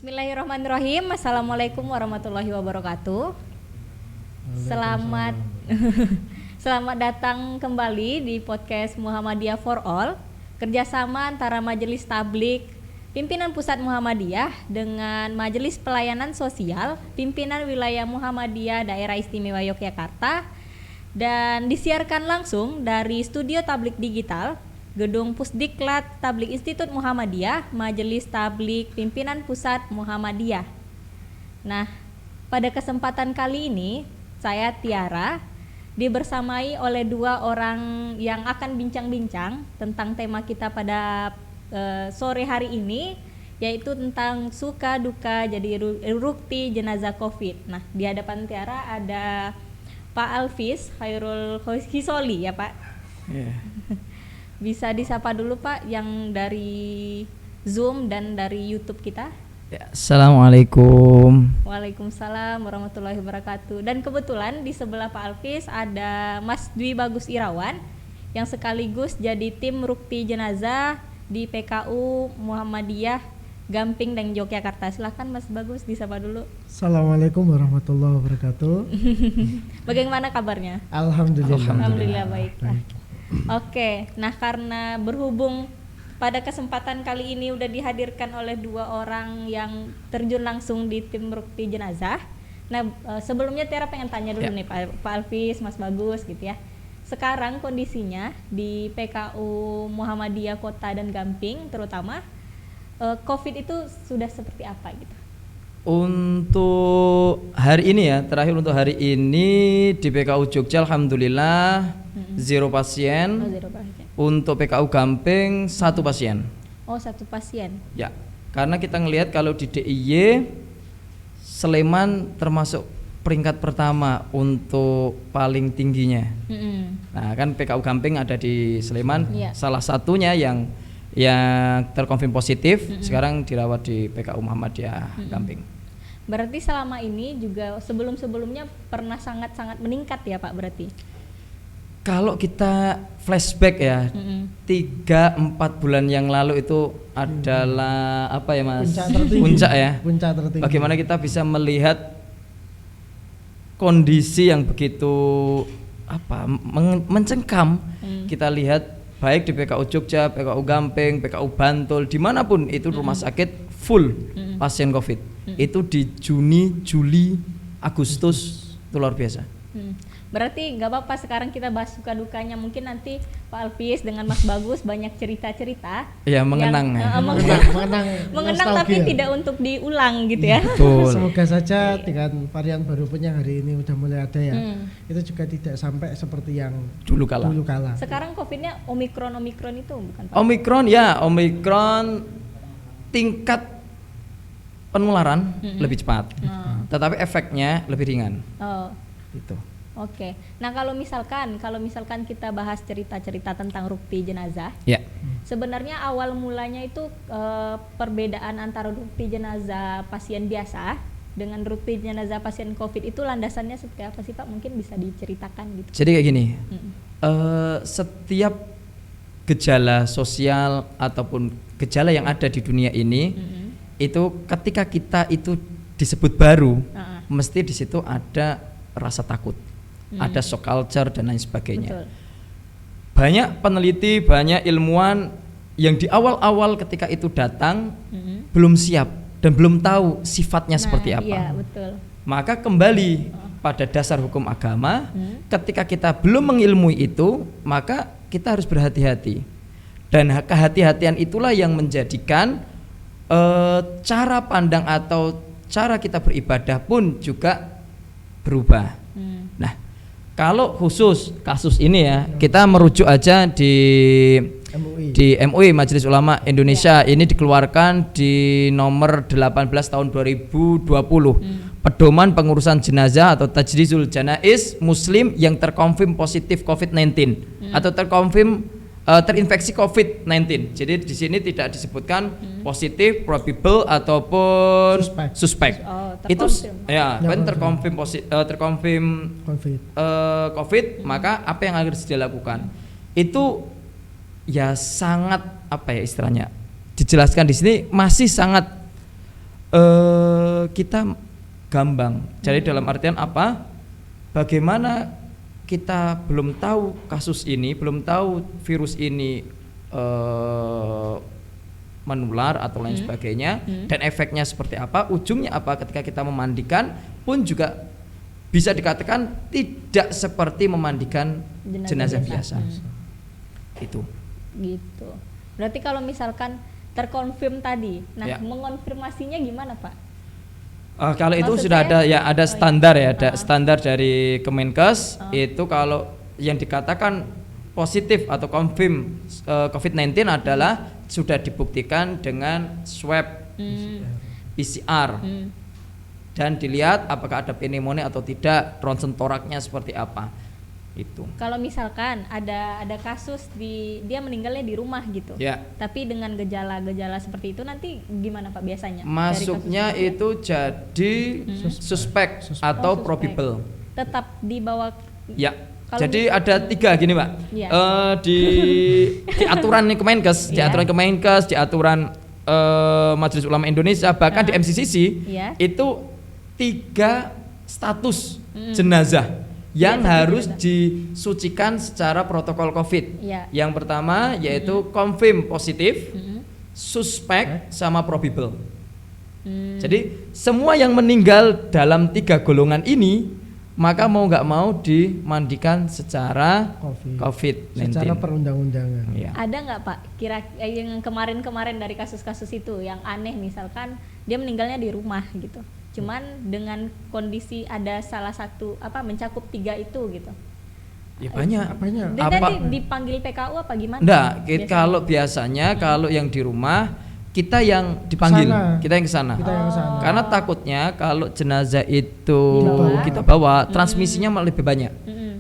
Bismillahirrahmanirrahim. Assalamualaikum warahmatullahi wabarakatuh. Selamat datang kembali di podcast Muhammadiyah for All, kerjasama antara Majelis Tablik Pimpinan Pusat Muhammadiyah dengan Majelis Pelayanan Sosial Pimpinan Wilayah Muhammadiyah Daerah Istimewa Yogyakarta, dan disiarkan langsung dari Studio Tablik Digital Gedung Pusdiklat Tablik Institut Muhammadiyah, Majelis Tablik Pimpinan Pusat Muhammadiyah. Nah, pada kesempatan kali ini saya Tiara dibersamai oleh dua orang yang akan bincang-bincang tentang tema kita pada sore hari ini, yaitu tentang suka duka jadi rukti jenazah COVID. Nah, di hadapan Tiara ada Pak Alvis Khairul Hisoli ya Pak. Yeah. Bisa disapa dulu Pak yang dari Zoom dan dari YouTube kita. Ya, Assalamualaikum. Waalaikumsalam warahmatullahi wabarakatuh. Dan kebetulan di sebelah Pak Alvis ada Mas Dwi Bagus Irawan yang sekaligus jadi tim rukti jenazah di PKU Muhammadiyah Gamping dan Yogyakarta. Silahkan Mas Bagus disapa dulu. Assalamualaikum warahmatullahi wabarakatuh. Bagaimana kabarnya? Alhamdulillah baik. Oke, nah karena berhubung pada kesempatan kali ini udah dihadirkan oleh dua orang yang terjun langsung di tim rukti jenazah. Nah, sebelumnya Tiara pengen tanya dulu nih Pak Alvis, Mas Bagus gitu ya. Sekarang kondisinya di PKU Muhammadiyah Kota dan Gamping terutama COVID itu sudah seperti apa gitu? Untuk hari ini ya, terakhir untuk hari ini di PKU Jogja alhamdulillah zero pasien. Zero pasien. Untuk PKU Gamping 1 pasien. Oh, 1 pasien. Ya, karena kita ngelihat kalau di DIY Sleman termasuk peringkat pertama untuk paling tingginya. Nah, kan PKU Gamping ada di Sleman, salah satunya yang terkonfirm positif sekarang dirawat di PKU Muhammadiyah Gamping. Berarti selama ini juga sebelum-sebelumnya pernah sangat-sangat meningkat ya Pak berarti? Kalau kita flashback ya, 3-4 bulan yang lalu itu adalah apa ya Mas? Puncak ya. Puncak tertinggi. Bagaimana kita bisa melihat kondisi yang begitu mencengkam. Kita lihat baik di PKU Jogja, PKU Gamping, PKU Bantul, dimanapun itu rumah sakit full pasien COVID. Itu di Juni, Juli, Agustus itu luar biasa. Berarti nggak apa-apa sekarang kita bahas suka dukanya, mungkin nanti Pak Alvis dengan Mas Bagus banyak cerita-cerita. Ya mengenang mengenang tapi tidak untuk diulang gitu ya. Betul. Semoga saja dengan varian baru pun yang hari ini udah mulai ada ya, itu juga tidak sampai seperti yang dulu kala. Sekarang COVID-nya Omikron itu bukan Pak? Omikron tingkat penularan lebih cepat, tetapi efeknya lebih ringan. Gitu. Oke. Nah kalau misalkan kita bahas cerita-cerita tentang rukti jenazah, sebenarnya awal mulanya itu perbedaan antara rukti jenazah pasien biasa dengan rukti jenazah pasien COVID itu landasannya seperti apa sih Pak? Mungkin bisa diceritakan gitu. Jadi kayak gini, setiap gejala sosial ataupun gejala yang ada di dunia ini, itu ketika kita itu disebut baru, mesti di situ ada rasa takut, ada shock culture dan lain sebagainya. Betul. Banyak peneliti, banyak ilmuwan yang di awal-awal ketika itu datang belum siap dan belum tahu sifatnya seperti apa. Iya, betul. Maka kembali pada dasar hukum agama, ketika kita belum mengilmui itu, maka kita harus berhati-hati. Dan kehati-hatian itulah yang menjadikan cara pandang atau cara kita beribadah pun juga berubah. Nah, kalau khusus kasus ini ya, kita merujuk aja di MUI Majelis Ulama Indonesia. Ini dikeluarkan di nomor 18 tahun 2020. Pedoman pengurusan jenazah atau tajrizul janaiz muslim yang terkonfirm positif COVID-19 atau terinfeksi COVID-19. Jadi di sini tidak disebutkan positif, probable ataupun suspek. Itu ya kan terkonfirm COVID, maka apa yang harus dilakukan? Itu ya sangat istilahnya dijelaskan di sini masih sangat kita gambang. Jadi dalam artian apa? Bagaimana kita belum tahu kasus ini, belum tahu virus ini menular atau lain sebagainya, dan efeknya seperti apa, ujungnya apa ketika kita memandikan pun juga bisa dikatakan tidak seperti memandikan jenazah biasa. Itu. Gitu. Berarti kalau misalkan terkonfirm tadi, nah mengonfirmasinya gimana Pak? Kalau itu Maksudnya, sudah ada ya, ada standar ya, ada standar dari Kemenkes. Itu kalau yang dikatakan positif atau confirm COVID-19 adalah sudah dibuktikan dengan swab PCR dan dilihat apakah ada pneumonia atau tidak, ronsen toraknya seperti apa. Itu. Kalau misalkan ada kasus dia meninggalnya di rumah gitu, tapi dengan gejala-gejala seperti itu nanti gimana Pak biasanya? Masuknya itu jadi suspek atau probable. Tetap dibawa. Ya. Jadi ada 3 gini Pak. Ya. Di aturan Kemenkes, di aturan Kemenkes, di aturan Majelis Ulama Indonesia, bahkan di MCCC itu 3 status jenazah yang harus disucikan secara protokol COVID. Yang pertama yaitu confirm positif, suspek, sama probable. Jadi semua yang meninggal dalam 3 golongan ini maka mau nggak mau dimandikan secara COVID-19. Secara perundang-undangan. Ada nggak Pak yang kemarin-kemarin dari kasus-kasus itu yang aneh, misalkan dia meninggalnya di rumah gitu, cuman dengan kondisi ada salah satu mencakup 3 itu gitu? Ya banyak. Dan nanti dipanggil PKU apa gimana? Enggak, kalau biasanya kalau yang di rumah kita yang dipanggil, kita yang kesana. Karena takutnya kalau jenazah itu kita bawa, transmisinya malah lebih banyak.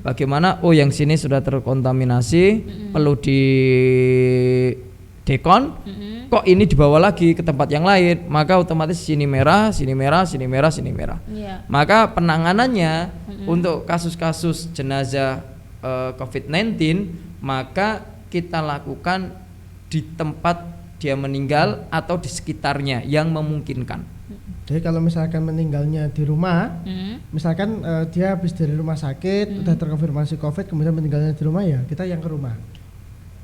Bagaimana? Oh, yang sini sudah terkontaminasi, perlu di dekon. Kok ini dibawa lagi ke tempat yang lain? Maka otomatis sini merah, sini merah, sini merah, sini merah. Maka penanganannya untuk kasus-kasus jenazah COVID-19 maka kita lakukan di tempat dia meninggal atau di sekitarnya yang memungkinkan. Jadi kalau misalkan meninggalnya di rumah, misalkan dia habis dari rumah sakit, udah terkonfirmasi COVID, kemudian meninggalnya di rumah, ya kita yang ke rumah.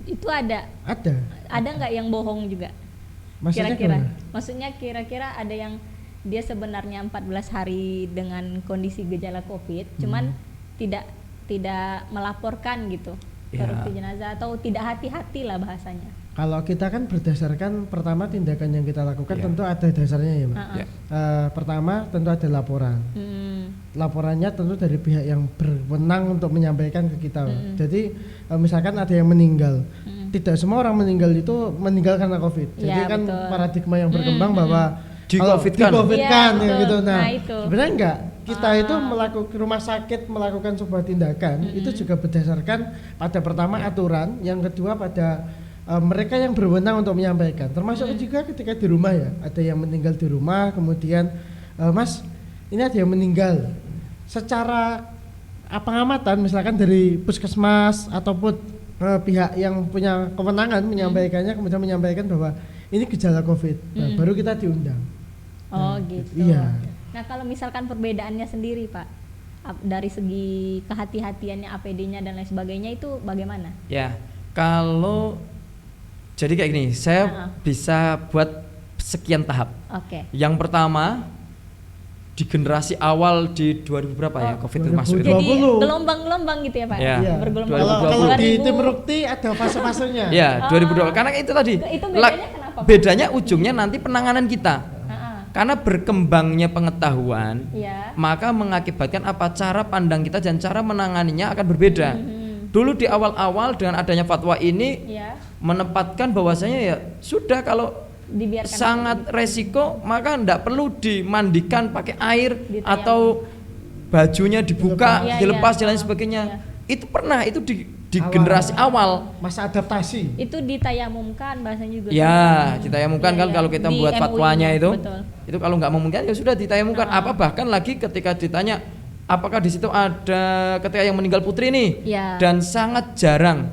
Itu ada nggak yang bohong juga? Maksudnya kira-kira ada yang dia sebenarnya 14 hari dengan kondisi gejala COVID, cuman tidak melaporkan gitu korupsi jenazah, atau tidak hati-hati lah bahasanya. Kalau kita kan berdasarkan pertama tindakan yang kita lakukan tentu ada dasarnya ya Mbak. Pertama tentu ada laporan. Laporannya tentu dari pihak yang berwenang untuk menyampaikan ke kita. Jadi misalkan ada yang meninggal, tidak semua orang meninggal itu meninggal karena COVID. Jadi kan paradigma yang berkembang bahwa di-COVID-kan ya gitu. Nah, sebenarnya enggak. Kita itu melakukan rumah sakit melakukan sebuah tindakan itu juga berdasarkan pada pertama aturan, yang kedua pada mereka yang berwenang untuk menyampaikan, termasuk juga ketika di rumah ya, ada yang meninggal di rumah, kemudian Mas, ini ada yang meninggal. Secara pengamatan misalkan dari puskesmas ataupun pihak yang punya kewenangan menyampaikannya, kemudian menyampaikan bahwa ini gejala COVID, baru kita diundang. Gitu. Iya. Nah kalau misalkan perbedaannya sendiri Pak, dari segi kehati-hatiannya, APD-nya dan lain sebagainya itu bagaimana? Ya, kalau jadi kayak gini, saya bisa buat sekian tahap. Yang pertama di generasi awal di 2000 berapa ya COVID itu masuk itu. Jadi gelombang-gelombang gitu ya Pak? Ya. Bergelombang. Kalau di tim Rukti ada fase-fasenya. Ya, 2020. Karena itu tadi. Itu bedanya kenapa Pak? Bedanya ujungnya nanti penanganan kita. Karena berkembangnya pengetahuan, maka mengakibatkan apa cara pandang kita dan cara menanganinya akan berbeda. Dulu di awal-awal dengan adanya fatwa ini menempatkan bahwasanya ya sudah, kalau dibiarkan sangat resiko maka tidak perlu dimandikan pakai air atau bajunya dibuka, dilepas dan lain sebagainya. Itu pernah itu di generasi awal masa adaptasi itu ditayamumkan bahasanya juga. Ya, ditayamumkan kan kalau kita buat fatwanya itu. Betul. Itu kalau nggak memungkinkan ya sudah ditayamumkan. Apa bahkan lagi ketika ditanya apakah di situ ada ketika yang meninggal putri nih, dan sangat jarang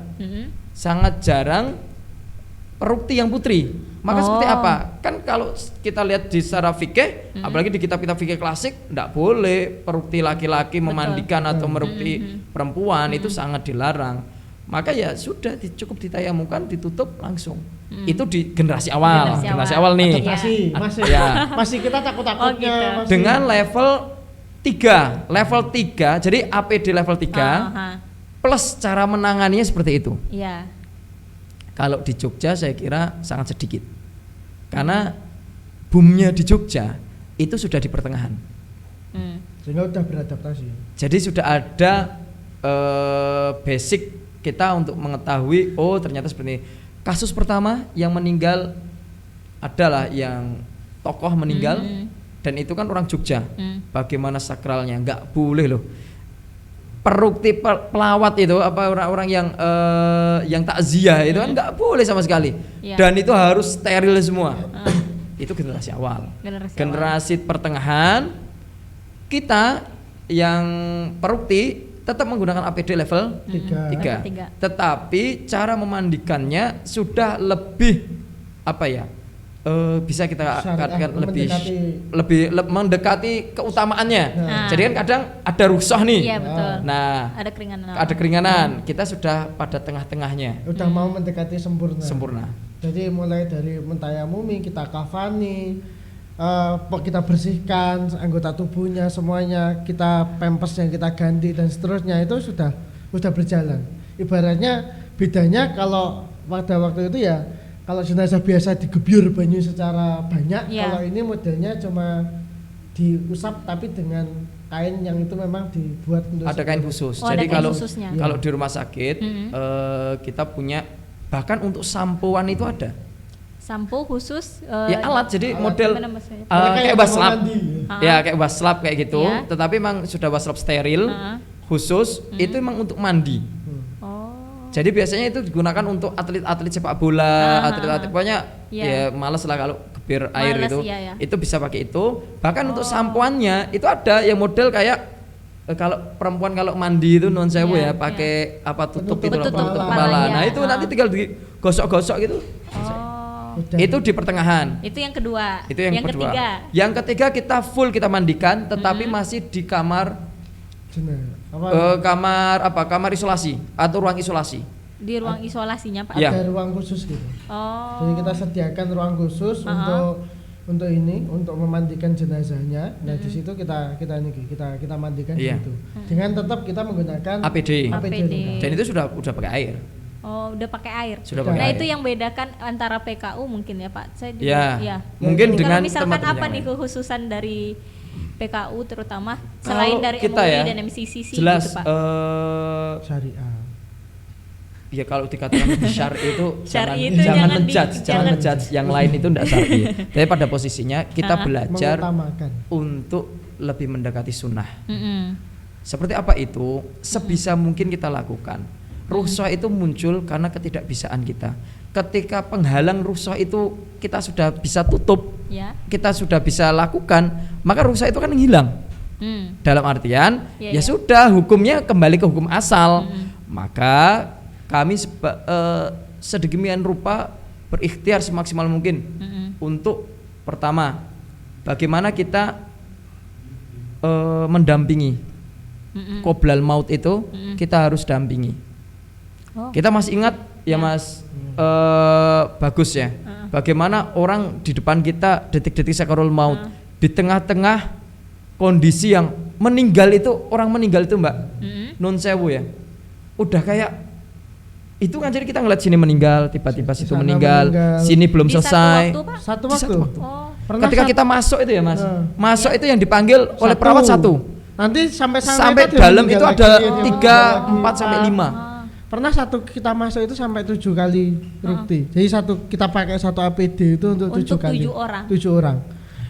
perukti yang putri. Maka seperti apa? Kan kalau kita lihat di secara fikih, apalagi di kitab-kitab fikih klasik, tidak boleh perukti laki-laki memandikan atau merukti perempuan, itu sangat dilarang. Maka ya sudah cukup ditayamukan, ditutup langsung. Itu di generasi awal, generasi awal nih. Masih kita takut-takutnya. Dengan level 3, jadi APD level 3 plus cara menanganinya seperti itu. Iya. Kalau di Jogja saya kira sangat sedikit, karena boomnya di Jogja itu sudah di pertengahan, sehingga sudah beradaptasi. jadi sudah ada basic kita untuk mengetahui, oh ternyata seperti ini. Kasus pertama yang meninggal adalah yang tokoh meninggal, dan itu kan orang Jogja. Bagaimana sakralnya, nggak boleh loh. Perukti pelawat itu apa orang-orang yang takziah itu kan nggak boleh sama sekali, dan itu harus steril semua. Itu generasi awal. Generasi pertengahan kita yang perukti tetap menggunakan APD level 3. Tetapi cara memandikannya sudah lebih apa ya? Bisa kita katakan lebih mendekati keutamaannya. Jadi kan kadang ada rukhsah nih. Iya, betul. Nah, ada keringanan. Kita sudah pada tengah-tengahnya. Udah mau mendekati sempurna. Jadi mulai dari mentayamumi, kita kafani, kita bersihkan anggota tubuhnya semuanya, kita pampers yang kita ganti dan seterusnya, itu sudah berjalan. Ibaratnya bedanya kalau pada waktu itu ya, kalau jenazah biasa digebyur banyu secara banyak, kalau ini modelnya cuma diusap tapi dengan kain yang itu memang dibuat untuk ada kain khusus. Jadi kalau di rumah sakit kita punya, bahkan untuk sampoan itu ada. Sampo khusus ya alat, jadi model kayak waslap. Ya kayak waslap kayak gitu, tetapi memang sudah waslap steril khusus, itu memang untuk mandi. Jadi biasanya itu digunakan untuk atlet-atlet sepak bola, atlet-atlet pokoknya ya males lah kalau gebir air itu. Itu bisa pakai itu. Bahkan untuk sampoannya itu ada yang model kayak kalau perempuan kalau mandi itu non sewu ya pakai apa tutup kepala. Nah, itu nanti tinggal digosok-gosok gitu. Itu di pertengahan. Itu yang kedua. Itu yang kedua. Ketiga. Yang ketiga kita full kita mandikan, tetapi masih di kamar kamar isolasi atau ruang isolasi. Di ruang isolasinya Pak? Ada ruang khusus gitu. Jadi kita sediakan ruang khusus untuk memandikan jenazahnya. Nah di situ kita mandikan di situ. Dengan tetap kita menggunakan APD. Dan itu sudah pakai air. Oh, udah pakai air. Nah, itu yang bedakan antara PKU mungkin ya Pak. Saya juga, mungkin jadi dengan kalau misalkan apa nih kekhususan dari PKU terutama selain dari kita MUI dan MCCC jelas gitu Pak. Syariah. Ya kalau dikatakan syar'i itu jangan menjudge yang lain itu tidak syar'i. Tapi pada posisinya kita belajar untuk lebih mendekati sunnah. Seperti apa itu? Sebisa mungkin kita lakukan. Rukhsah itu muncul karena ketidakbisaan kita. Ketika penghalang rukhsah itu kita sudah bisa tutup, kita sudah bisa lakukan, maka rukhsah itu kan hilang. Dalam artian ya sudah, hukumnya kembali ke hukum asal. Maka kami sedemikian rupa berikhtiar semaksimal mungkin untuk pertama, bagaimana kita mendampingi qoblal maut itu, kita harus dampingi. Kita masih ingat ya Mas Bagus ya, bagaimana orang di depan kita detik-detik sakaratul maut, di tengah-tengah kondisi yang meninggal itu, orang meninggal itu Mbak, nun sewu ya, udah kayak itu kan, jadi kita ngeliat sini meninggal, tiba-tiba situ meninggal, sini belum selesai. Satu waktu. Ketika kita masuk itu ya Mas, masuk itu yang dipanggil oleh perawat satu. Nanti sampai dalam itu ada 3, 4 sampai 5. Pernah kita masuk itu sampai 7 kali rukti. Jadi kita pakai satu APD itu untuk 7 kali. 7 orang.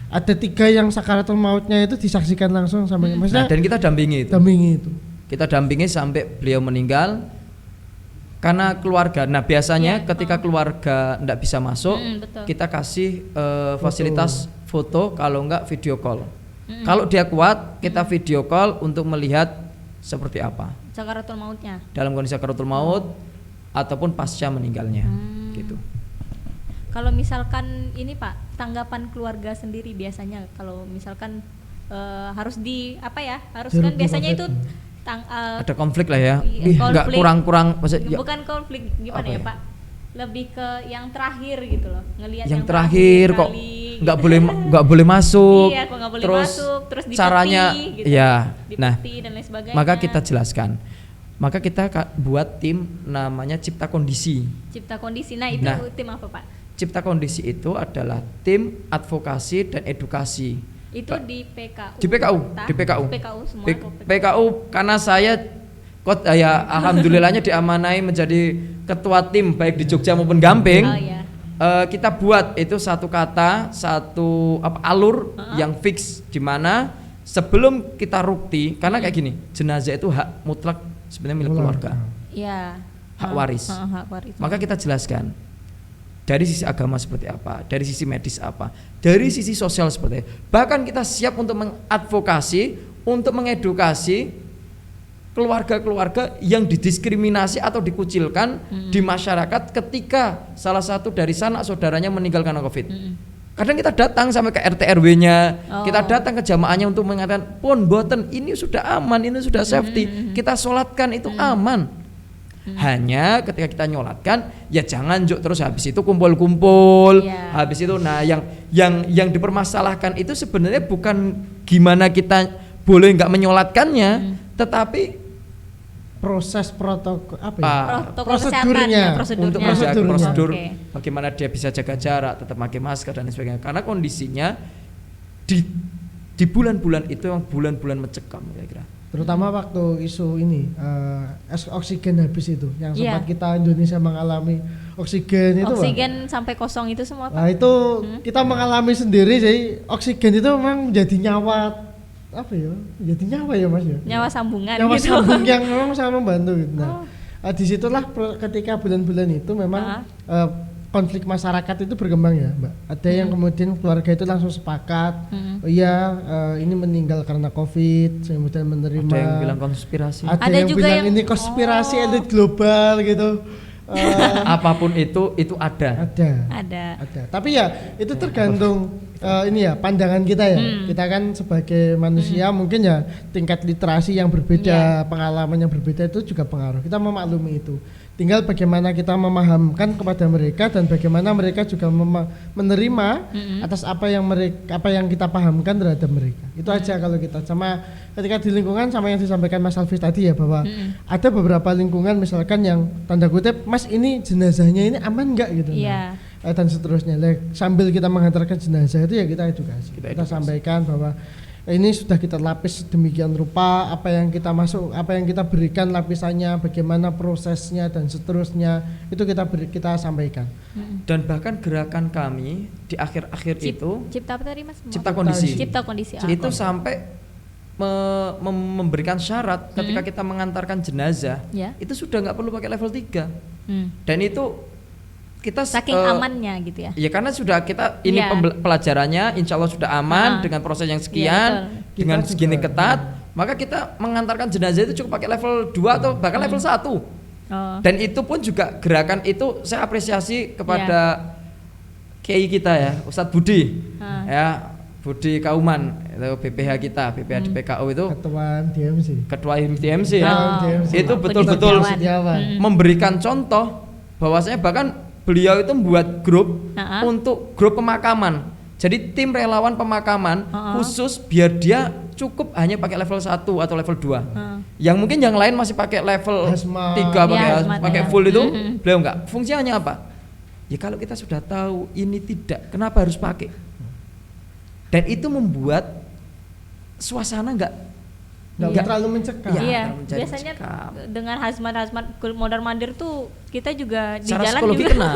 Ada 3 yang sakaratul mautnya itu disaksikan langsung sampai dan kita dampingi itu. Kita dampingi sampai beliau meninggal. Karena keluarga, nah biasanya ketika keluarga tidak bisa masuk, kita kasih fasilitas foto, kalau enggak video call. Kalau dia kuat, kita video call untuk melihat seperti apa sakaratul mautnya, dalam kondisi sakaratul maut ataupun pasca meninggalnya, gitu. Kalau misalkan ini Pak, tanggapan keluarga sendiri biasanya kalau misalkan harus harus kan biasanya itu ada konflik lah ya. Nggak konflik. kurang maksudnya. Bukan konflik gimana ya Pak? Lebih ke yang terakhir gitu loh, ngelihat yang terakhir kok nggak boleh masuk. Iya, kok nggak boleh terus masuk, terus dipeti, caranya gitu. ya. Nah, Dan lain sebagainya. maka kita jelaskan. Maka kita buat tim namanya Cipta Kondisi. Cipta Kondisi. Nah, itu tim apa Pak? Cipta Kondisi itu adalah tim advokasi dan edukasi. Itu di PKU. Di PKU, di PKU. PKU semua. PKU karena saya alhamdulillahnya diamanai menjadi ketua tim baik di Jogja maupun Gamping. Oh, iya. Kita buat itu satu kata, satu alur yang fix, di mana sebelum kita rukti, karena kayak gini, jenazah itu hak mutlak sebenarnya milik keluarga. Iya. Hak waris. Hak waris. Maka kita jelaskan dari sisi agama seperti apa, dari sisi medis apa, dari sisi sosial seperti apa. Bahkan kita siap untuk mengadvokasi, untuk mengedukasi keluarga-keluarga yang didiskriminasi atau dikucilkan di masyarakat ketika salah satu dari sanak saudaranya meninggal karena COVID. Kadang kita datang sampai ke RT RW-nya, kita datang ke jamaahnya untuk mengatakan, "Pun boten, ini sudah aman, ini sudah safety, kita sholatkan itu aman." Hanya ketika kita nyolatkan, ya jangan terus habis itu kumpul-kumpul. Habis itu yang dipermasalahkan itu sebenarnya bukan gimana kita boleh nggak menyolatkannya, tetapi proses prosedurnya. Untuk prosedur bagaimana dia bisa jaga jarak, tetap pakai masker dan sebagainya. Karena kondisinya di bulan-bulan itu yang bulan-bulan mencekam kira-kira. Terutama waktu isu ini oksigen habis itu, yang sempat kita Indonesia mengalami oksigen itu. Oksigen sampai kosong itu semua Pak. Nah itu kita mengalami sendiri sih, oksigen itu memang menjadi nyawa jadi nyawa ya Mas ya. Nyawa sambungan. Nyawa gitu. sambung yang memang sangat membantu gitu. Nah, disitulah ketika bulan-bulan itu memang konflik masyarakat itu berkembang ya Mbak. Ada yang kemudian keluarga itu langsung sepakat, ini meninggal karena COVID, kemudian menerima. Ada yang bilang konspirasi. Ada yang juga bilang ini konspirasi elit global gitu. Apapun itu ada. Tapi ya itu tergantung ini ya pandangan kita ya. Kita kan sebagai manusia mungkin ya tingkat literasi yang berbeda, pengalaman yang berbeda itu juga pengaruh. Kita memaklumi itu. Tinggal bagaimana kita memahamkan kepada mereka dan bagaimana mereka juga menerima atas apa yang kita pahamkan terhadap mereka. Itu aja kalau kita sama ketika di lingkungan sama yang disampaikan Mas Alvis tadi ya, bahwa ada beberapa lingkungan misalkan yang tanda kutip, Mas ini jenazahnya ini aman enggak gitu. Dan seterusnya. Sambil kita menghantarkan jenazah itu ya kita edukasi. Kita sampaikan bahwa ini sudah kita lapis demikian rupa, apa yang kita berikan lapisannya, bagaimana prosesnya dan seterusnya, itu kita sampaikan. Dan bahkan gerakan kami di akhir-akhir itu Cipta apa tadi Mas? Cipta Kondisi. Cipta Kondisi. Itu sampai memberikan syarat ketika kita mengantarkan jenazah, itu sudah nggak perlu pakai level 3. Dan itu kita saking amannya gitu ya. Ya karena sudah kita ini pelajarannya insya Allah sudah aman dengan proses yang sekian, dengan segini ketat, maka kita mengantarkan jenazah itu cukup pakai level 2 atau bahkan level 1. Dan itu pun juga gerakan itu saya apresiasi kepada Kiai kita ya, Ustadz Budi. Ya, Budi Kauman itu BPH kita, BPH di PKU itu ketua DMC ya. Itu betul-betul memberikan contoh bahwasanya bahkan beliau itu membuat grup untuk grup pemakaman. Jadi tim relawan pemakaman khusus biar dia cukup hanya pakai level 1 atau level 2. Yang mungkin yang lain masih pakai level 3 pakai full itu, beliau enggak. Fungsinya apa? Ya kalau kita sudah tahu ini tidak, kenapa harus pakai? Dan itu membuat suasana enggak terlalu mencekam. Biasanya dengan hazmat mondar-mandir tuh kita juga di secara jalan psikologi juga kena.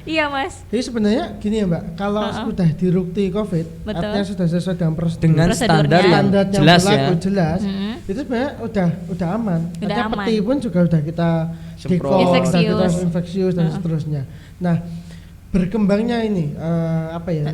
Iya Mas. Jadi sebenarnya gini ya Mbak, kalau sudah dirukti COVID, artinya sudah sesuai dengan prosedur, dengan standar yang jelas jelas, itu sebenarnya udah aman. Artinya peti pun juga udah kita infeksius dan seterusnya. Nah, berkembangnya ini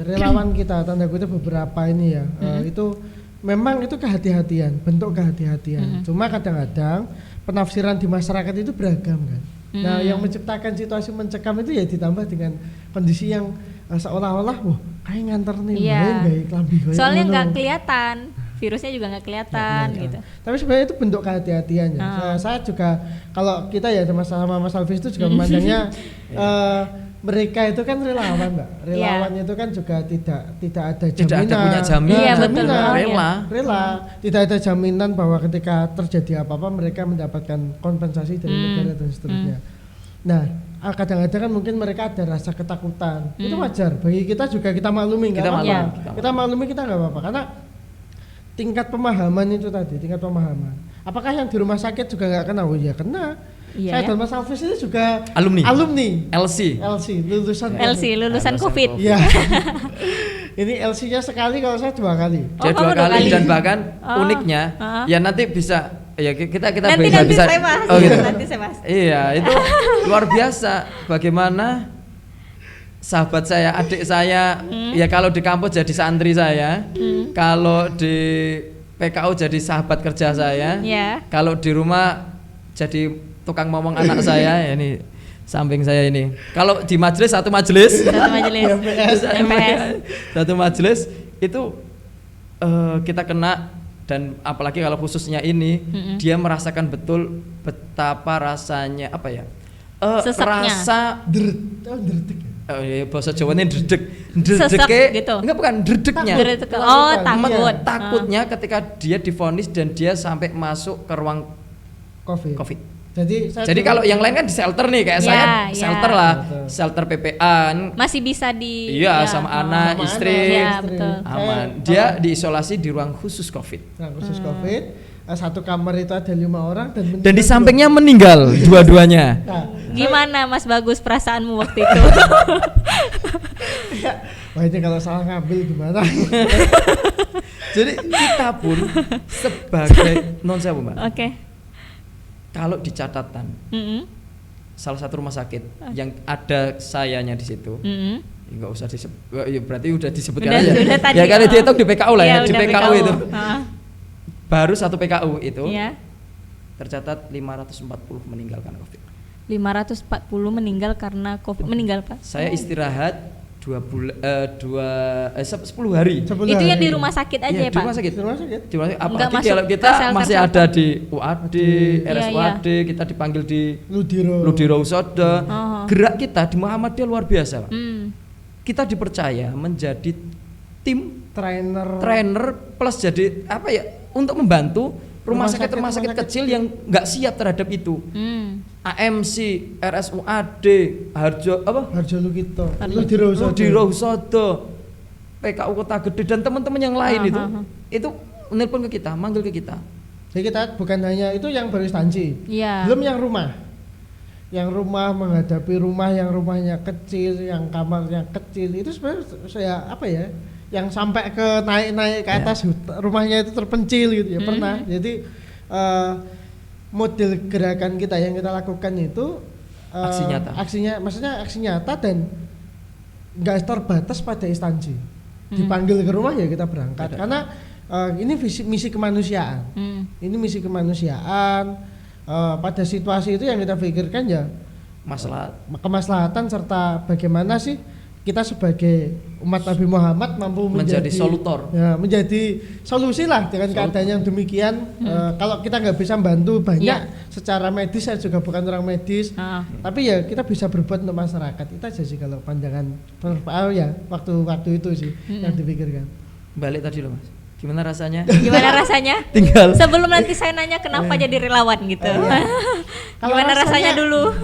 relawan kita tanda kutip beberapa ini ya, itu memang itu kehati-hatian, bentuk kehati-hatian. Cuma kadang-kadang penafsiran di masyarakat itu beragam kan. Nah, yang menciptakan situasi mencekam itu ya ditambah dengan kondisi yang seolah-olah wah kayak nganter nih gaya klambi goyang. Soalnya nggak kelihatan, virusnya juga nggak kelihatan gitu. Tapi sebenarnya itu bentuk kehati-hatian ya. Saya juga kalau kita ya sama Mas Alvis itu juga memandangnya mereka itu kan relawan, Mbak. Relawan itu kan juga tidak ada jaminan. Tidak ada punya jaminan. Iya, betul. Rela. Tidak ada jaminan bahwa ketika terjadi apa-apa mereka mendapatkan kompensasi dari negara dan seterusnya. Nah, kadang-kadang kan mungkin mereka ada rasa ketakutan. Itu wajar. Bagi kita juga kita maklumi nggak apa-apa. Kita maklumi kita nggak apa-apa karena tingkat pemahaman itu tadi, tingkat pemahaman. Apakah yang di rumah sakit juga nggak kena? Oh iya kena. Saya dan Mas Alvis ini juga alumni LC lulusan COVID. Iya. Ini LC-nya sekali, kalau saya 2 kali. Dia 2 kali dan bahkan uniknya ya nanti bisa ya kita nanti bisa saya bahas, gitu. nanti saya bahas. Iya, itu luar biasa bagaimana sahabat saya, adik saya ya kalau di kampus jadi santri saya, kalau di PKU jadi sahabat kerja saya, kalau di rumah jadi tukang ngomong anak saya ya, ini samping saya ini. Kalau di majelis satu majelis itu kita kena, dan apalagi kalau khususnya ini dia merasakan betul betapa rasanya apa ya? Rasa bahasa Jawanya dredeg gitu. Enggak, bukan dredegnya. Takutnya ketika dia divonis dan dia sampai masuk ke ruang COVID. Jadi kalau yang lain kan di shelter nih kayak saya shelter lah, shelter PPA masih bisa sama anak, istri, aman. Dia diisolasi di ruang khusus COVID. Khusus COVID, satu kamar itu ada 5 orang dan di sampingnya meninggal dua-duanya. Gimana Mas Bagus perasaanmu waktu itu? Wah, ini kalau salah ngambil gimana? Jadi kita pun sebagai non sewu, Mbak. Oke. Kalau di catatan salah satu rumah sakit yang ada sayanya di situ, nggak usah disebut, ya berarti udah disebutkan aja. Ya kali dihitung di PKU lah ya, di PKU itu. Baru satu PKU itu tercatat 540 meninggal karena COVID. 540 meninggal karena COVID. Meninggal Pak? Saya istirahat 10 hari. Itu yang di rumah sakit aja ya Pak? Di rumah sakit. Apalagi kalau kita masih ada di UAD, RSUAD, kita dipanggil di Ludiro Usodo. Gerak kita di Muhammadiyah luar biasa Pak. Kita dipercaya menjadi tim trainer plus jadi apa ya, untuk membantu rumah sakit kecil yang nggak siap terhadap itu. AMC, RSUAD, Harjo Lukito, Ludiro Usodo, PKU Kota Gede dan teman-teman yang lain itu menelpon ke kita, manggil ke kita. Jadi kita bukan hanya itu yang berinstansi, belum yang rumah menghadapi rumah yang rumahnya kecil, yang kamarnya kecil, itu sebenarnya saya yang sampai ke naik ke atas rumahnya itu terpencil gitu ya pernah. Jadi model gerakan kita yang kita lakukan itu aksi nyata dan nggak terbatas pada instansi. Dipanggil ke rumah ya kita berangkat karena ini misi kemanusiaan. Ini misi kemanusiaan. Pada situasi itu yang kita pikirkan ya kemaslahatan serta bagaimana sih kita sebagai umat Nabi Muhammad mampu menjadi solutor, menjadi solusi lah dengan keadaan yang demikian. Kalau kita nggak bisa bantu banyak secara medis, saya juga bukan orang medis, tapi ya kita bisa berbuat untuk masyarakat. Itu aja sih kalau pandangan waktu itu sih yang dipikirkan. Balik tadi loh Mas, gimana rasanya? Tinggal sebelum nanti saya nanya kenapa jadi relawan gitu. Gimana rasanya dulu?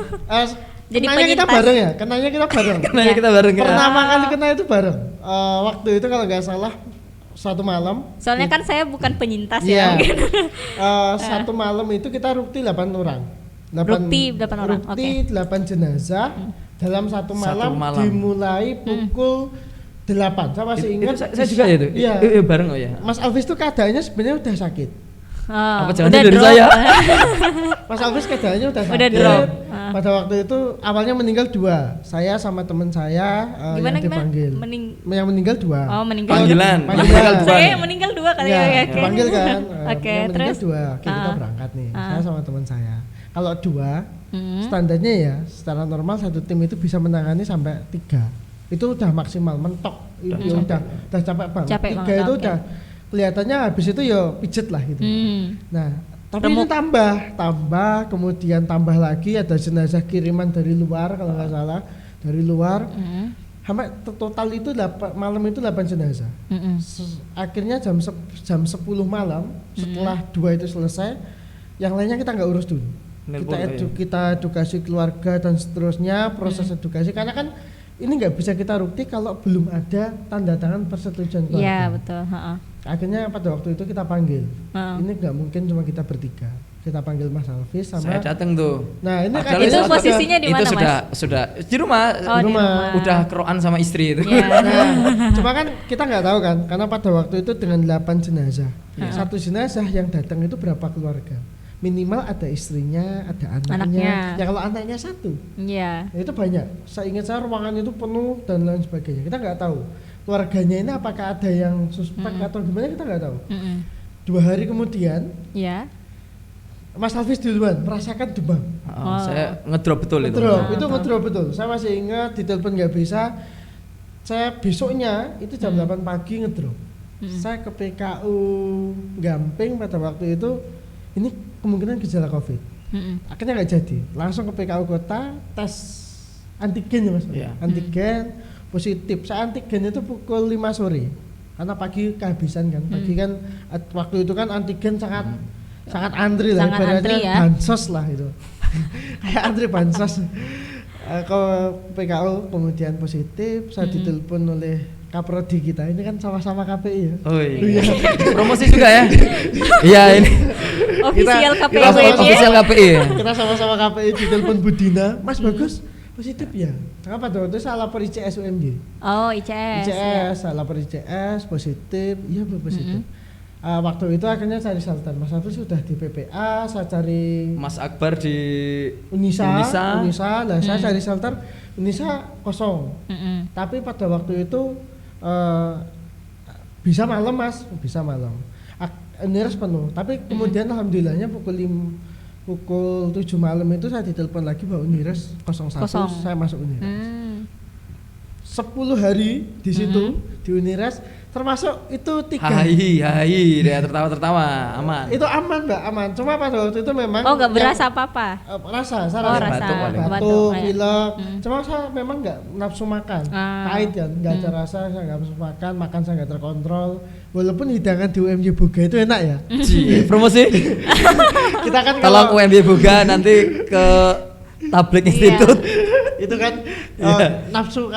Jadi kenanya kita bareng. Pertama kali kena itu bareng. Waktu itu kalau nggak salah satu malam. Soalnya kan saya bukan penyintas ya. Satu malam itu kita rukti 8 orang. 8 orang. Rukti 8 jenazah dalam satu malam. Dimulai pukul 8. Saya masih ingat. Saya juga ya itu. Iya, bareng ya. Mas Alvis tuh keadaannya sebenarnya udah sakit. Apa jangan dari saya? Mas Alvis keadaannya udah sakit. Drop. Pada waktu itu awalnya meninggal 2. Saya sama teman saya yang dipanggil. Yang meninggal 2. Oh, meninggal. Panggilan. Saya meninggal 2 kali ya. Dipanggil kan. Oke, terus 2. Oke, kita berangkat nih. Saya sama teman saya. Kalau 2 Standarnya ya secara normal satu tim itu bisa menangani sampai 3. Itu udah maksimal mentok. Udah capek banget. 3 banget, itu udah kelihatannya habis itu ya pijet lah gitu. Nah, tapi ini tambah kemudian tambah lagi ada jenazah kiriman dari luar kalau nggak salah, dari luar. Sampai total itu malam itu 8 jenazah. Akhirnya jam 10 malam setelah 2 itu selesai, yang lainnya kita nggak urus dulu. Kita edukasi keluarga dan seterusnya, proses edukasi, karena kan ini nggak bisa kita rukti kalau belum ada tanda tangan persetujuan keluarga. Iya betul. Akhirnya pada waktu itu kita panggil. Ini nggak mungkin cuma kita bertiga. Kita panggil Mas Alvis sama. Saya datang tuh. Nah ini itu posisinya di mana, Mas? Sudah di rumah. Di rumah. Udah keroan sama istri itu. Nah, cuma kan kita nggak tahu kan, karena pada waktu itu dengan 8 jenazah. Satu jenazah yang datang itu berapa keluarga? Minimal ada istrinya, ada anaknya. Ya kalau anaknya 1, ya itu banyak. Saya ingat ruangan itu penuh dan lain sebagainya. Kita nggak tahu keluarganya ini apakah ada yang suspek atau gimana, kita nggak tahu. 2 hari kemudian, Mas Hafiz duluan merasakan demam. Saya ngedrop betul itu. Ngedrop betul. Saya masih ingat, ditelepon nggak bisa. Saya besoknya itu jam 8 pagi ngedrop. Saya ke PKU Gamping pada waktu itu. Ini kemungkinan gejala COVID. Akhirnya nggak jadi. Langsung ke PKU Kota tes antigen ya Mas. Antigen positif. Saya antigen itu pukul 5 sore. Karena pagi kehabisan kan. Pagi kan waktu itu kan antigen sangat antri lah, ibaratnya bansos lah itu. Kayak antri bansos. Ke PKU kemudian positif, saya ditelepon oleh Kaprodi kita. Ini kan sama-sama KPI ya. Oh iya. Promosi juga ya. Iya ini. Official KPI. Official KPI. Kita sama-sama KPI, ditelepon Budina. Mas Bagus positif ya. Karena pada waktu itu saya lapor ICS UMG. Oh ICS. Saya lapor ICS positif. Iya positif. Waktu itu akhirnya cari shelter. Mas Hafiz sudah di PPA, saya cari Mas Akbar di Unisa. Nah saya cari shelter Unisa kosong. Tapi pada waktu itu bisa malam Mas, bisa malam. Uniras penuh. Tapi kemudian alhamdulillahnya pukul 7 malam itu saya ditelepon lagi bahwa Uniras 01. Saya masuk Uniras. 10 hari di situ di Uniras, termasuk itu 3. Hai dia tertawa aman. Itu aman Mbak, aman. Cuma pada waktu itu memang nggak berasa apa-apa. Rasa batuk, pilek. Cuma saya memang nggak nafsu makan. Pahit kan, nggak ada rasa, saya nggak nafsu makan saya nggak terkontrol. Walaupun hidangan di UMY Boga itu enak ya. Promosi. Kita kan kalau UMY Boga nanti ke Tablik Institute. Itu kan nafsu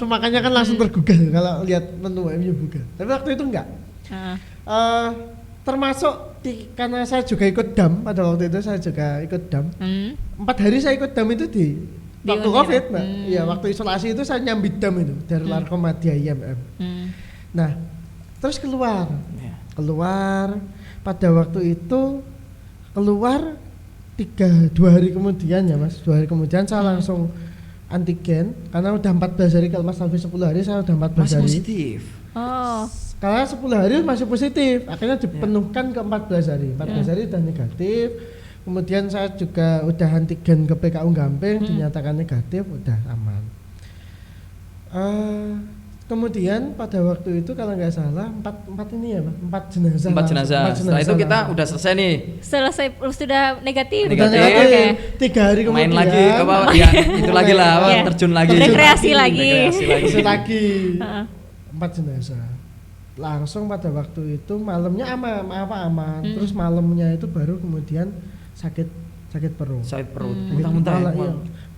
makannya kan langsung tergugah kalau lihat menu UMY Boga. Tapi waktu itu enggak. Termasuk karena saya juga ikut DAM pada waktu itu, saya juga ikut DAM. 4 hari saya ikut DAM itu di waktu COVID Mbak. Iya, waktu isolasi itu saya nyambi DAM itu dari Larkomadia IMM. Nah, terus keluar pada waktu itu 2 hari kemudian ya Mas, 2 hari kemudian saya langsung antigen karena udah 14 hari. Kalau Mas Alfi 10 hari, saya udah 14 masih hari positif. Karena 10 hari masih positif, akhirnya dipenuhkan ke 14 hari. 14 hari udah negatif. Kemudian saya juga udah antigen ke PKU Gamping, dinyatakan negatif, udah aman. Kemudian pada waktu itu kalau nggak salah 4 ini ya, 4 jenazah. 4 jenazah. Setelah itu kita udah selesai nih. Sudah negatif. Okay. 3 hari kemudian. Main lagi ya, itu lagi lah, terjun lagi. Rekreasi lagi. 4 jenazah. Langsung pada waktu itu malamnya aman. Terus malamnya itu baru kemudian sakit perut.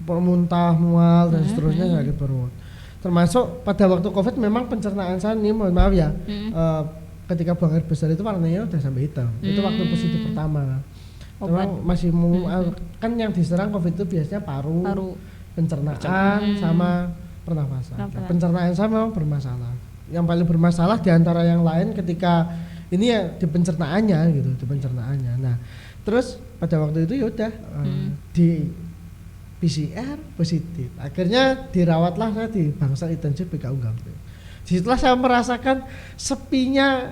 Muntah, mual dan seterusnya, sakit perut. Termasuk pada waktu COVID memang pencernaan saya ini, mohon maaf ya, ketika buang air besar itu warnanya udah sampai hitam. Itu waktu positif pertama. Memang masih kan yang diserang COVID itu biasanya paru. Pencernaan sama pernafasan. Pencernaan saya memang bermasalah. Yang paling bermasalah diantara yang lain ketika ini ya di pencernaannya gitu, di pencernaannya. Nah, terus pada waktu itu ya udah di PCR positif. Akhirnya dirawatlah saya di Bangsal Intensif PKU Gamping. Disitulah saya merasakan sepinya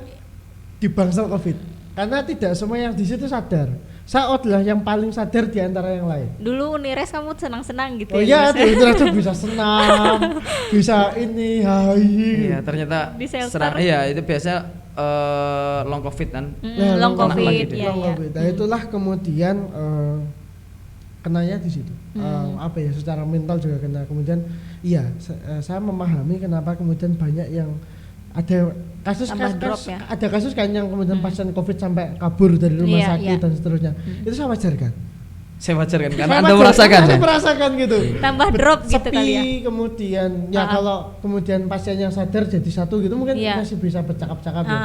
di Bangsal COVID. Karena tidak semua yang di situ sadar saya adalah yang paling sadar di antara yang lain. Dulu Unires kamu senang-senang gitu Oh iya, ternyata bisa senam, bisa ini, hai. Iya, ternyata Di shelter. iya itu biasanya long covid kan. Long kena covid lagi deh. ya, Long ya. COVID. Nah itulah kemudian kenanya di situ. Apa ya, secara mental juga kena. Kemudian iya, saya memahami kenapa kemudian banyak yang ada kasus ya. ada kasus kan yang kemudian pasien COVID sampai kabur dari rumah Iya, sakit iya. dan seterusnya. Itu saya wajarkan. Saya wajarkan karena Saya Anda wajarkan, merasakan Anda ya. merasakan gitu. Tambah drop gitu Sepi, kali ya. kemudian ya kalau kemudian pasien yang sadar jadi satu gitu mungkin Iya. masih bisa bercakap-cakap ya.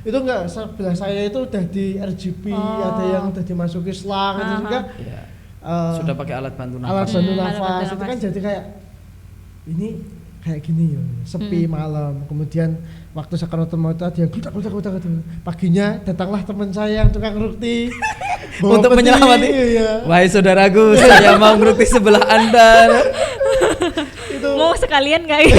Itu enggak, sebelah saya itu udah di RGP, ada yang udah dimasuki selang itu juga. Iya. eh, Sudah pakai alat bantu alat nafas. bantu alat nafas bantu itu kan nafas. jadi kayak ini kayak gini ya, sepi malam. Kemudian waktu sakaratul maut ada yang gludak. Paginya datanglah teman saya yang tukang rukti bawa Untuk peti, menyelamati. iya. Wahai saudaraku, saya mau ngerti sebelah Anda. Mau sekalian kayak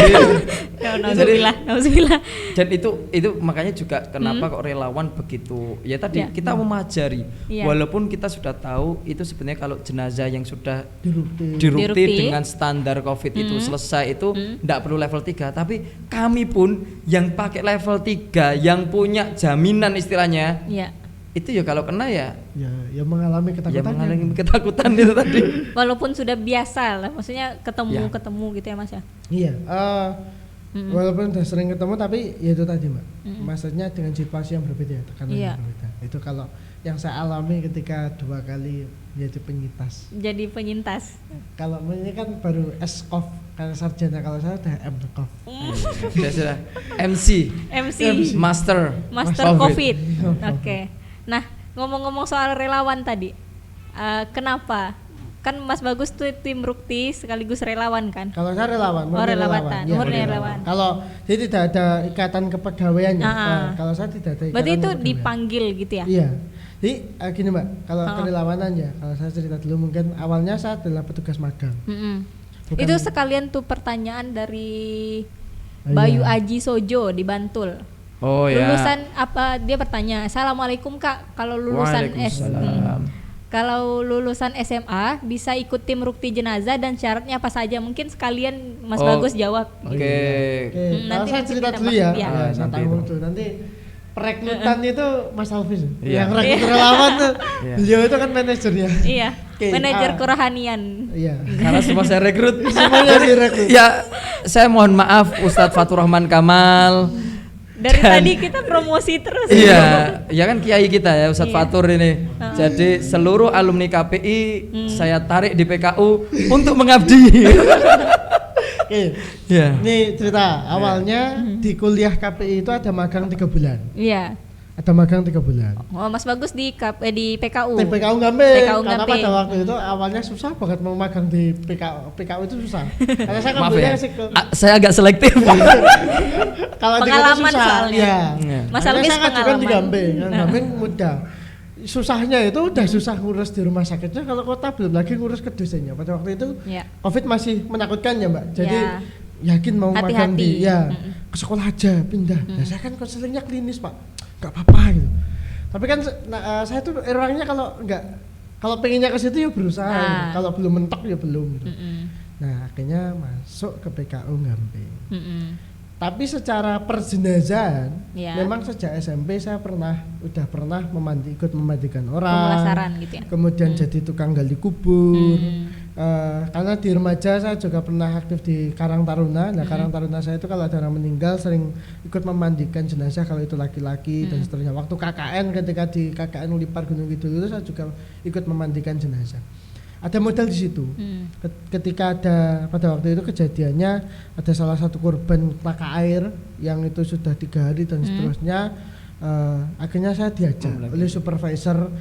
ya, nauzubillah. Dan itu makanya juga kenapa kok relawan begitu. Ya tadi Ya. kita memajari. Iya. Walaupun kita sudah tahu itu sebenarnya kalau jenazah yang sudah dirukti. dirukti Dirukti. dengan standar COVID itu selesai itu enggak perlu level 3, tapi kami pun yang pakai level 3 yang punya jaminan istilahnya Iya. itu ya kalau kena ya Ya mengalami ya ketakutan. mengalami ketakutan itu tadi. Walaupun sudah biasa lah, maksudnya ketemu Ya. gitu ya Mas ya. Iya, walaupun udah sering ketemu tapi ya itu tadi Mbak, maksudnya dengan situasi yang berbeda, tekanan Iya. yang berbeda. Itu kalau yang saya alami ketika 2 kali menjadi penyintas. Jadi penyintas. Kalau ini kan baru S-Cov karena sarjana, kalau saya udah M-Cov. Biasa MC, MC Master Master COVID. COVID. Oke. Nah, ngomong-ngomong soal relawan tadi, kenapa? Kan Mas Bagus tuh tim Rukti sekaligus relawan kan? Kalau saya relawan, Oh, murni relawatan, Iya, murni murni relawan. Kalau jadi tidak ada ikatan kepegawaiannya. Nah, kalau saya tidak ada ikatan. Berarti itu kepegawaian. dipanggil gitu ya? Iya. Jadi gini Mbak, kalau kerelawanan ya, kalau saya cerita dulu mungkin awalnya saya adalah petugas magang. Bukan- Itu sekalian tuh pertanyaan dari Oh, Bayu iya. Aji Sojo di Bantul. Oh ya. Lulusan apa, dia bertanya, "Assalamualaikum Kak, kalau lulusan Waalaikumsalam. kalau lulusan SMA bisa ikut tim Rukti jenazah dan syaratnya apa saja?" Mungkin sekalian Mas Oh, Bagus jawab. Oke. Oke, nanti kalau saya nanti cerita kita dulu bahas. ya. Iya. Saya Nanti tanggung itu. dulu. Nanti perekrutan itu Mas Alvis. Iya. Yang rekrut relawan tuh. Iya. Beliau itu kan manajernya. Iya, Oke, manajer kerohanian. Iya. Karena semua saya rekrut. Semuanya direkrut. Ya, saya mohon maaf Ustadz Fatur Rahman Kamal. Dari tadi kita promosi terus. Iya, ya kan kiai kita ya Ustadz Iya. Fatur ini. Jadi seluruh alumni KPI saya tarik di PKU untuk mengabdi. Oke. Iya. Ini cerita awalnya di kuliah KPI itu ada magang 3 bulan. Iya. Ada magang 3 bulan. Oh, Mas Bagus di di PKU. Di PKU Gamping. PKU Karena Gamping. pada waktu itu awalnya susah banget mau magang di PKU itu susah. Karena saya kan Maaf kuliah ya, sih saya agak selektif. kalau di Pengalaman kota susah. soalnya. Iya. Iya. Mas Makanya Alvis saya ngajukan di pengalaman. Gamping. Kan Gamping mudah. Susahnya itu udah susah ngurus di rumah sakitnya, kalau kota belum lagi ngurus ke dosennya. Pada waktu itu Iya. COVID masih menakutkan ya Mbak. Jadi Ya. yakin mau magang Hati-hati. di ke sekolah aja pindah. Nah, saya kan konselingnya klinis Pak, nggak apa-apa gitu. Tapi kan saya tuh orangnya kalau pengennya ke situ ya berusaha. Gitu. Kalau belum mentok ya belum. Gitu. Nah akhirnya masuk ke PKU Gamping. Tapi secara perjenazahan, Ya. memang sejak SMP saya udah pernah ikut memandikan orang. Pemulasaran gitu ya. Kemudian jadi tukang gali kubur. Karena di remaja saya juga pernah aktif di Karang Taruna. Nah Karang Taruna saya itu kalau ada orang meninggal sering ikut memandikan jenazah kalau itu laki-laki dan seterusnya. Waktu KKN, ketika di KKN Lipar Gunung Kidul itu saya juga ikut memandikan jenazah. Ada modal di situ. Ketika ada pada waktu itu kejadiannya ada salah satu korban laka air yang itu sudah 3 hari dan seterusnya. Akhirnya saya diajak oleh supervisor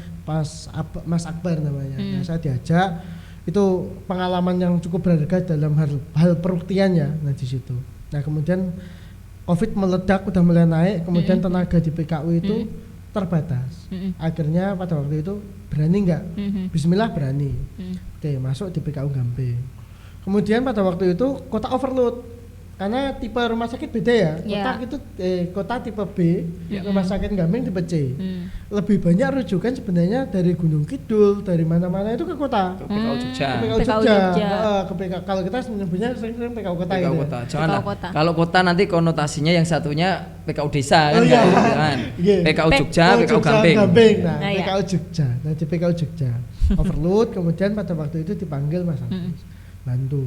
Mas Akbar namanya. Nah, saya diajak, itu pengalaman yang cukup berharga dalam hal peruktiannya. Nah di situ. Nah kemudian COVID meledak, udah mulai naik, kemudian tenaga di PKU itu terbatas. Akhirnya pada waktu itu berani nggak? Bismillah berani. Oke, masuk di PKU Gamping. Kemudian pada waktu itu kota overload. karena tipe rumah sakit beda ya. Kota itu kota tipe B, rumah sakit Gamping tipe C. Lebih banyak rujukan sebenarnya dari Gunung Kidul, dari mana-mana itu ke kota. Ke PKU Jogja. Ke PKU Jogja. Ke PKU, kalau kita menyebutnya sering PKU kota PKU gitu. Kota. Janganlah. Kalau kota nanti konotasinya yang satunya PKU desa kan. Jangan. PKU Jogja, PKU Gamping. Nah, PKU Jogja. Nah, di PKU Jogja. Overload, kemudian pada waktu itu dipanggil Mas Hafiz. Bantu.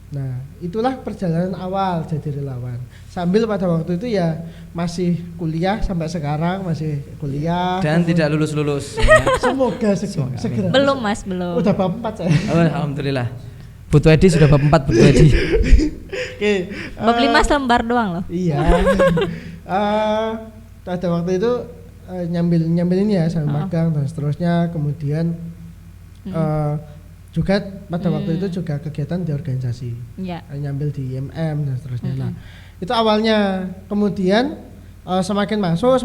Nah, itulah perjalanan awal jadi relawan. Sambil pada waktu itu ya masih kuliah sampai sekarang masih kuliah dan tidak lulus-lulus. Semoga segera. Belum Mas, belum. Udah bab 4 saya. Oh, alhamdulillah. Butuh Edi sudah bab 4 Butuh Edi. Oke. Bab 5 selembar doang loh. Iya. Pada waktu itu nyambil ini ya sambil magang dan seterusnya, kemudian juga pada waktu itu juga kegiatan di organisasi, nyambil di IMM dan seterusnya. Nah, itu awalnya. Kemudian semakin masuk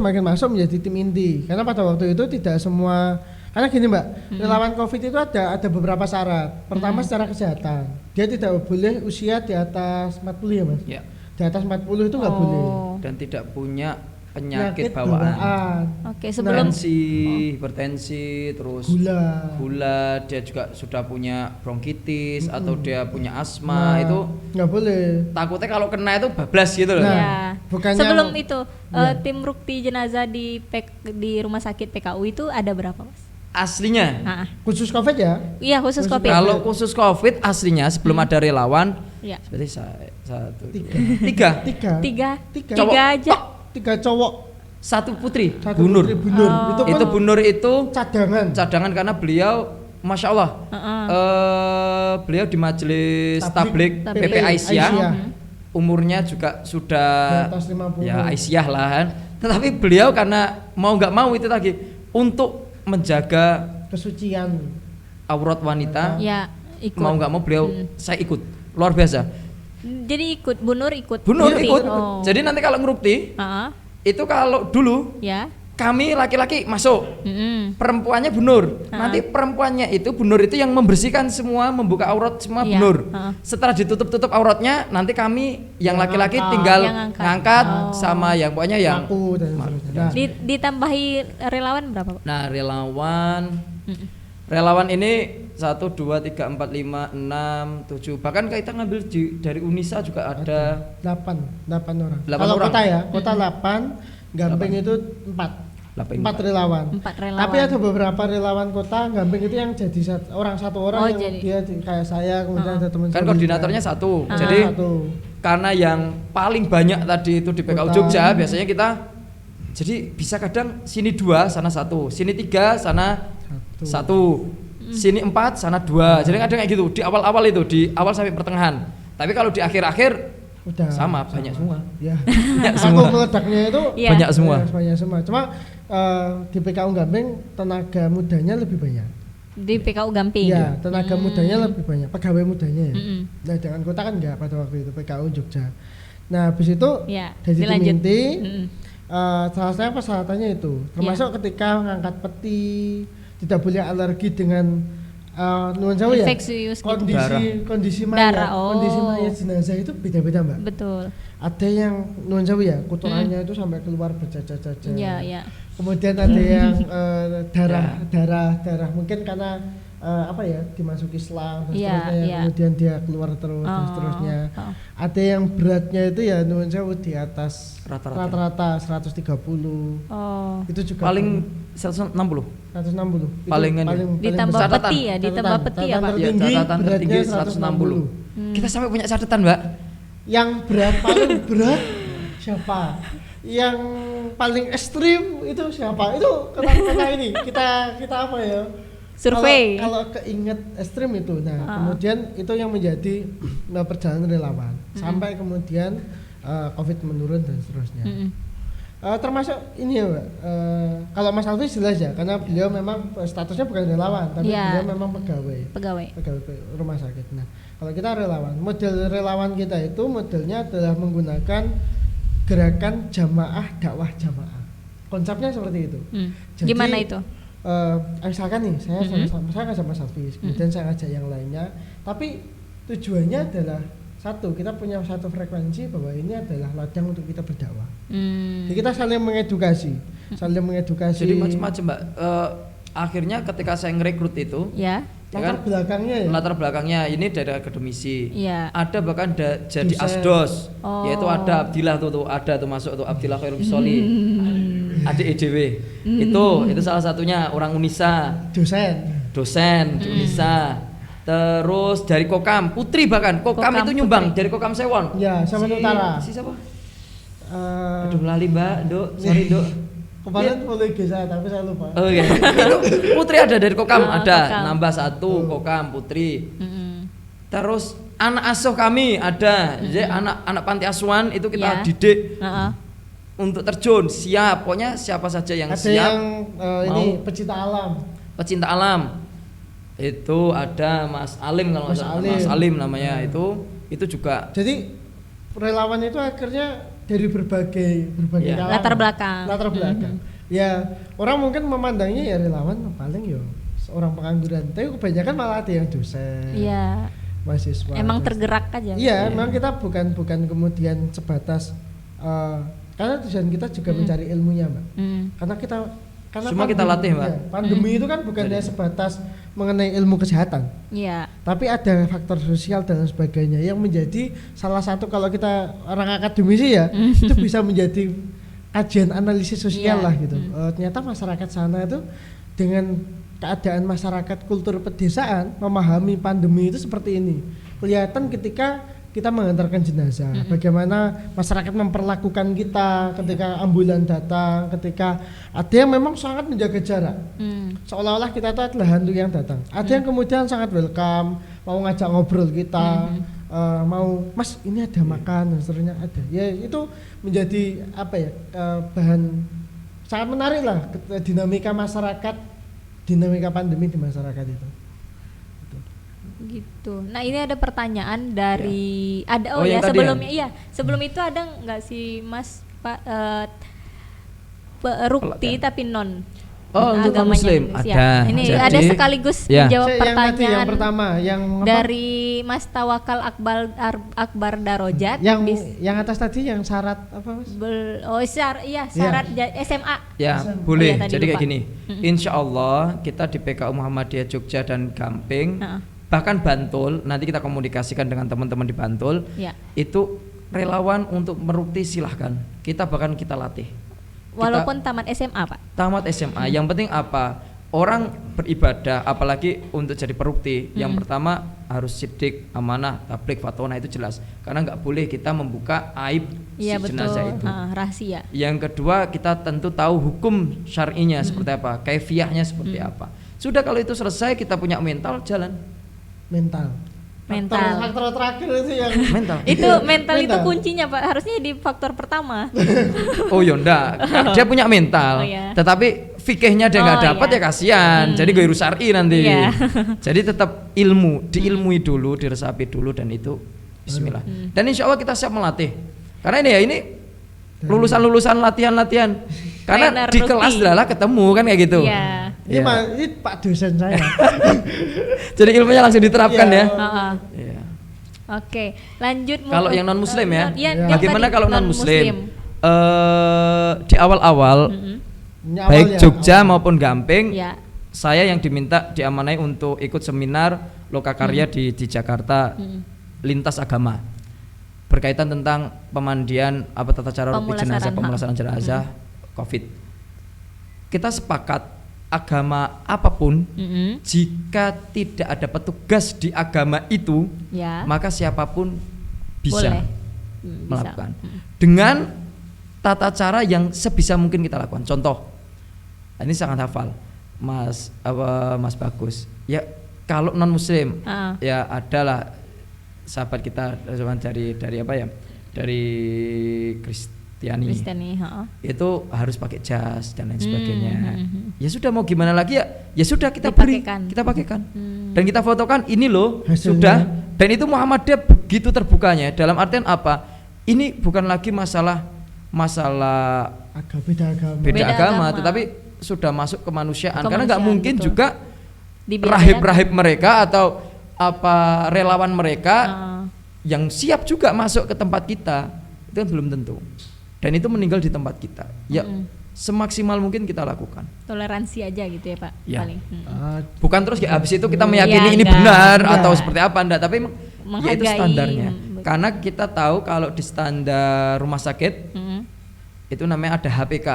menjadi tim inti, karena pada waktu itu tidak semua, karena gini Mbak, relawan COVID itu ada beberapa syarat. Pertama secara kesehatan, dia tidak boleh usia di atas 40 ya Mas. Ya. Di atas 40 itu nggak boleh. Dan tidak punya penyakit bawaan. Oke, sebelum hipertensi, terus gula, dia juga sudah punya bronkitis atau dia punya asma, itu nggak boleh. Takutnya kalau kena itu bablas gitu loh. Bukannya sebelum itu tim rukti jenazah di rumah sakit PKU itu ada berapa Mas? Aslinya khusus COVID ya? Iya, khusus COVID. Kalau khusus COVID aslinya sebelum ada relawan, berarti tiga aja. 3 cowok, 1 putri, Bunur. Itu Bunur itu cadangan karena beliau, masya Allah, beliau di majelis tablik PP Aisyah, umurnya juga sudah ya Aisyah lah kan. Tetapi beliau karena mau nggak mau itu tadi untuk menjaga kesucian aurat wanita, ikut. Mau nggak mau beliau saya ikut, luar biasa. Jadi Bunur ikut. Jadi nanti kalau ngerukti itu kalau dulu kami laki-laki masuk, perempuannya Bunur. Nanti perempuannya itu Bunur itu yang membersihkan semua, membuka aurat semua Bunur. Setelah ditutup auratnya, nanti kami yang laki-laki tinggal ngangkat sama yang pokoknya yang aku dan ditambahi relawan berapa Pak? Nah, relawan ini 1, 2, 3, 4, 5, 6, 7. Bahkan kita ngambil dari Unisa juga ada 8 orang. Kalau kota ya, kota 8, Gamping itu 4 relawan. Tapi ada beberapa relawan kota Gamping itu yang jadi satu orang yang dia kayak saya, kemudian ada teman. Kan koordinatornya satu. Jadi karena yang paling banyak tadi itu di PKU Jogja, biasanya kita jadi bisa kadang sini 2, sana 1, sini 3, sana 1, sini 4, sana 2. Jadi kadang kayak gitu di awal-awal itu, di awal sampai pertengahan. Tapi kalau di akhir-akhir udah sama. Banyak semua. Ya. Aku meledaknya itu banyak semua. Cuma di PKU Gamping tenaga mudanya lebih banyak. Di PKU Gamping. Iya, tenaga mudanya lebih banyak, pegawai mudanya ya. Nah, dengan kota kan enggak pada waktu itu PKU Jogja. Nah, habis itu dari tim inti salah satu persyaratannya itu termasuk ketika mengangkat peti tidak boleh alergi dengan nuan sewu ya, kondisi mayat jenazah itu beda-beda Mbak. Betul. Ada yang nuan sewu ya, kotorannya itu sampai keluar bercaca-caca. Iya. Kemudian ada yang darah mungkin karena dimasuki selang dan seterusnya, kemudian dia keluar terus dan seterusnya. Ada yang beratnya itu ya nuwun sewu di atas rata-rata 130. Itu juga paling 160. Paling ditambah peti ya, Pak. Catatan tertinggi 160. Kita sampai punya catatan, Mbak. Yang paling berat siapa? Yang paling ekstrim itu siapa? Itu kata ini kita apa ya? Survei. Kalau keinget ekstrim itu, kemudian itu yang menjadi perjalanan relawan sampai kemudian COVID menurun dan seterusnya. Termasuk ini ya Mbak, kalau Mas Alfi jelas ya, karena beliau memang statusnya bukan relawan, tapi beliau memang pegawai rumah sakit. Nah, kalau kita relawan, model relawan kita itu modelnya adalah menggunakan gerakan jamaah dakwah jamaah. Konsepnya seperti itu. Jadi, gimana itu? Misalkan nih saya sama Mas Alfi, kemudian saya ngajak yang lainnya, tapi tujuannya adalah satu, kita punya satu frekuensi bahwa ini adalah ladang untuk kita berdakwah. Jadi kita saling mengedukasi. Jadi macam-macam Mbak. Akhirnya ketika saya ngerekrut itu, latar belakangnya ini dari akademisi. Ada bahkan jadi asdos, yaitu ada Abdillah ada masuk tuh Abdillah Khairul Soli, adik EDW. Itu salah satunya orang Unisa. Dosen di Unisa. Terus dari Kokam, Putri bahkan Kokam itu nyumbang dari Kokam Sewon. Ya, sama Utara. Si siapa? Aduh lali Mbak, Dok. Sorry, Dok. Kemarin boleh saya tapi saya lupa. Oh iya. Itu Putri ada dari Kokam, ada. Nambah satu Kokam Putri. Terus anak asuh kami ada. Jadi anak panti asuhan itu kita didik untuk terjun, siap. Pokoknya siapa saja yang ada siap. Yang ini pecinta alam. Itu ada Mas Alim kalau Mas Alim namanya itu juga. Jadi relawan itu akhirnya dari berbagai latar belakang. Ya orang mungkin memandangnya ya relawan paling ya seorang pengangguran, tapi kebanyakan malah ada yang dosen, mahasiswa. Emang tergerak aja. Iya, memang kita bukan kemudian sebatas karena tujuan kita juga mencari ilmunya, Mbak. Karena semua kita latih, Mbak. Pandemi itu kan bukan hanya sebatas mengenai ilmu kesehatan. Tapi ada faktor sosial dan sebagainya yang menjadi salah satu, kalau kita orang akademisi ya, itu bisa menjadi kajian analisis sosial lah gitu. Ternyata masyarakat sana itu dengan keadaan masyarakat kultur pedesaan memahami pandemi itu seperti ini. Kelihatan ketika kita mengantarkan jenazah, bagaimana masyarakat memperlakukan kita ketika ambulan datang, ketika ada yang memang sangat menjaga jarak, seolah-olah kita itu adalah hantu yang datang. Ada yang kemudian sangat welcome, mau ngajak ngobrol kita, mau Mas ini ada makan dan seterusnya ada. Ya itu menjadi bahan sangat menarik lah dinamika masyarakat, dinamika pandemi di masyarakat itu. Gitu. Nah ini ada pertanyaan dari sebelum itu ada nggak sih Mas Pak Rukti tapi non untuk agamanya Muslim ada. Ini ada sekaligus menjawab pertanyaan yang pertama yang dari Mas Tawakal Akbar Darojat. Yang atas tadi yang syarat apa Mas? Syarat SMA. Ya boleh. Jadi kayak gini. Insya Allah kita di PKU Muhammadiyah Jogja dan Gamping. Bahkan Bantul, nanti kita komunikasikan dengan teman-teman di Bantul. Itu relawan untuk merukti silahkan. Kita bahkan kita latih. Walaupun tamat SMA, Pak. Tamat SMA. Yang penting apa? Orang beribadah, apalagi untuk jadi perukti. Yang pertama harus sidik, amanah, tabligh, fatwa, itu jelas. Karena nggak boleh kita membuka aib jenazah itu. Rahasia. Yang kedua kita tentu tahu hukum syar'inya seperti apa, kaifiyahnya seperti apa. Sudah kalau itu selesai, kita punya mental, jalan. Mental faktor terakhir itu yang mental itu kuncinya Pak, harusnya di faktor pertama. Oh ya enggak, dia punya mental, tetapi fikihnya dia nggak dapat ya kasihan, jadi gue syar'i nanti. Jadi tetap diilmui dulu, diresapi dulu, dan itu bismillah. Dan insya Allah kita siap melatih, karena ini lulusan latihan, karena di kelas adalah ketemu kan kayak gitu. Ini Pak dosen saya. Jadi ilmunya langsung diterapkan ya. Oke, lanjut. Kalau yang non muslim bagaimana kalau non muslim? Di awal-awal baik Jogja maupun Gamping, saya yang diamanai untuk ikut seminar lokakarya di Jakarta, lintas agama, berkaitan tentang pemandian tata cara pemulasaran jenazah COVID. Kita sepakat agama apapun, jika tidak ada petugas di agama itu, maka siapapun bisa melakukan dengan tata cara yang sebisa mungkin kita lakukan. Contoh, ini sangat hafal, Mas Bagus. Ya kalau non Muslim, ya adalah sahabat kita dari Kristiani, itu harus pakai jas dan lain sebagainya. Ya sudah, mau gimana lagi ya sudah kita pakaikan dan kita fotokan, ini loh hasilnya. Sudah. Dan itu Muhammadiyah begitu terbukanya, dalam artian apa? Ini bukan lagi masalah beda agama, tetapi sudah masuk kemanusiaan. Karena nggak mungkin juga rahib-rahib mereka atau relawan mereka yang siap juga masuk ke tempat kita itu kan belum tentu. Dan itu meninggal di tempat kita. Ya semaksimal mungkin kita lakukan. Toleransi aja gitu ya Pak. Ya. Paling. Bukan terus ya habis itu kita meyakini Iya, ini enggak. benar atau seperti apa enggak, tapi ya itu Menghargai. standarnya. Karena kita tahu kalau di standar rumah sakit itu namanya ada HPK.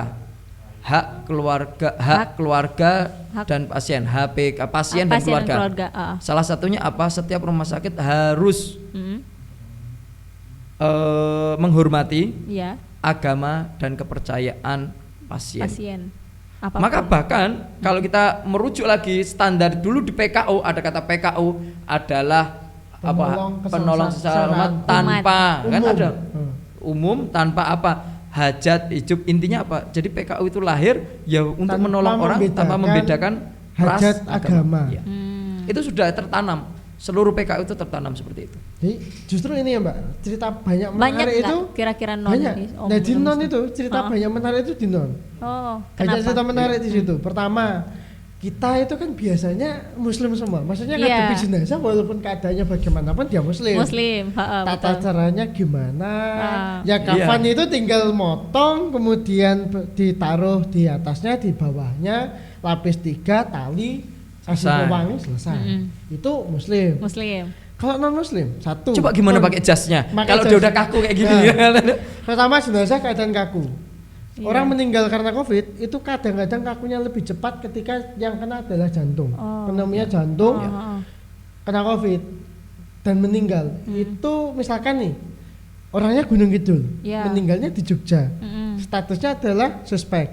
Hak keluarga dan pasien. HPK pasien dan keluarga. Salah satunya apa? Setiap rumah sakit harus menghormati agama dan kepercayaan pasien. Apapun. Maka bahkan kalau kita merujuk lagi standar dulu di PKU, ada kata PKU adalah penolong secara tanpa kan ada umum tanpa apa hajat hidup, intinya apa? Jadi PKU itu lahir ya untuk menolong orang tanpa membedakan ras hajat agama. Ya. Itu sudah tertanam, seluruh PKU itu tertanam seperti itu. Jadi justru ini ya Mbak, cerita banyak banyak menarik itu kira-kira non banyak. Nah di non itu cerita banyak menarik itu di non. Banyak cerita menarik di situ. Pertama, kita itu kan biasanya muslim semua, maksudnya ngadepi jenazah walaupun keadaannya bagaimanapun dia muslim. Tata caranya gimana? Ya kafan itu tinggal motong, kemudian ditaruh di atasnya, di bawahnya lapis 3 tali, kasih pewangi, selesai. Itu muslim. Kalau non muslim, satu. Coba gimana pakai jasnya? Kalau dia udah kaku kayak gini. Pertama jenazah keadaan kaku. Orang meninggal karena COVID itu kadang-kadang kakunya lebih cepat ketika yang kena adalah jantung. Pneumonia jantung kena COVID dan meninggal. Itu misalkan nih orangnya Gunung Kidul, meninggalnya di Jogja. Statusnya adalah suspek.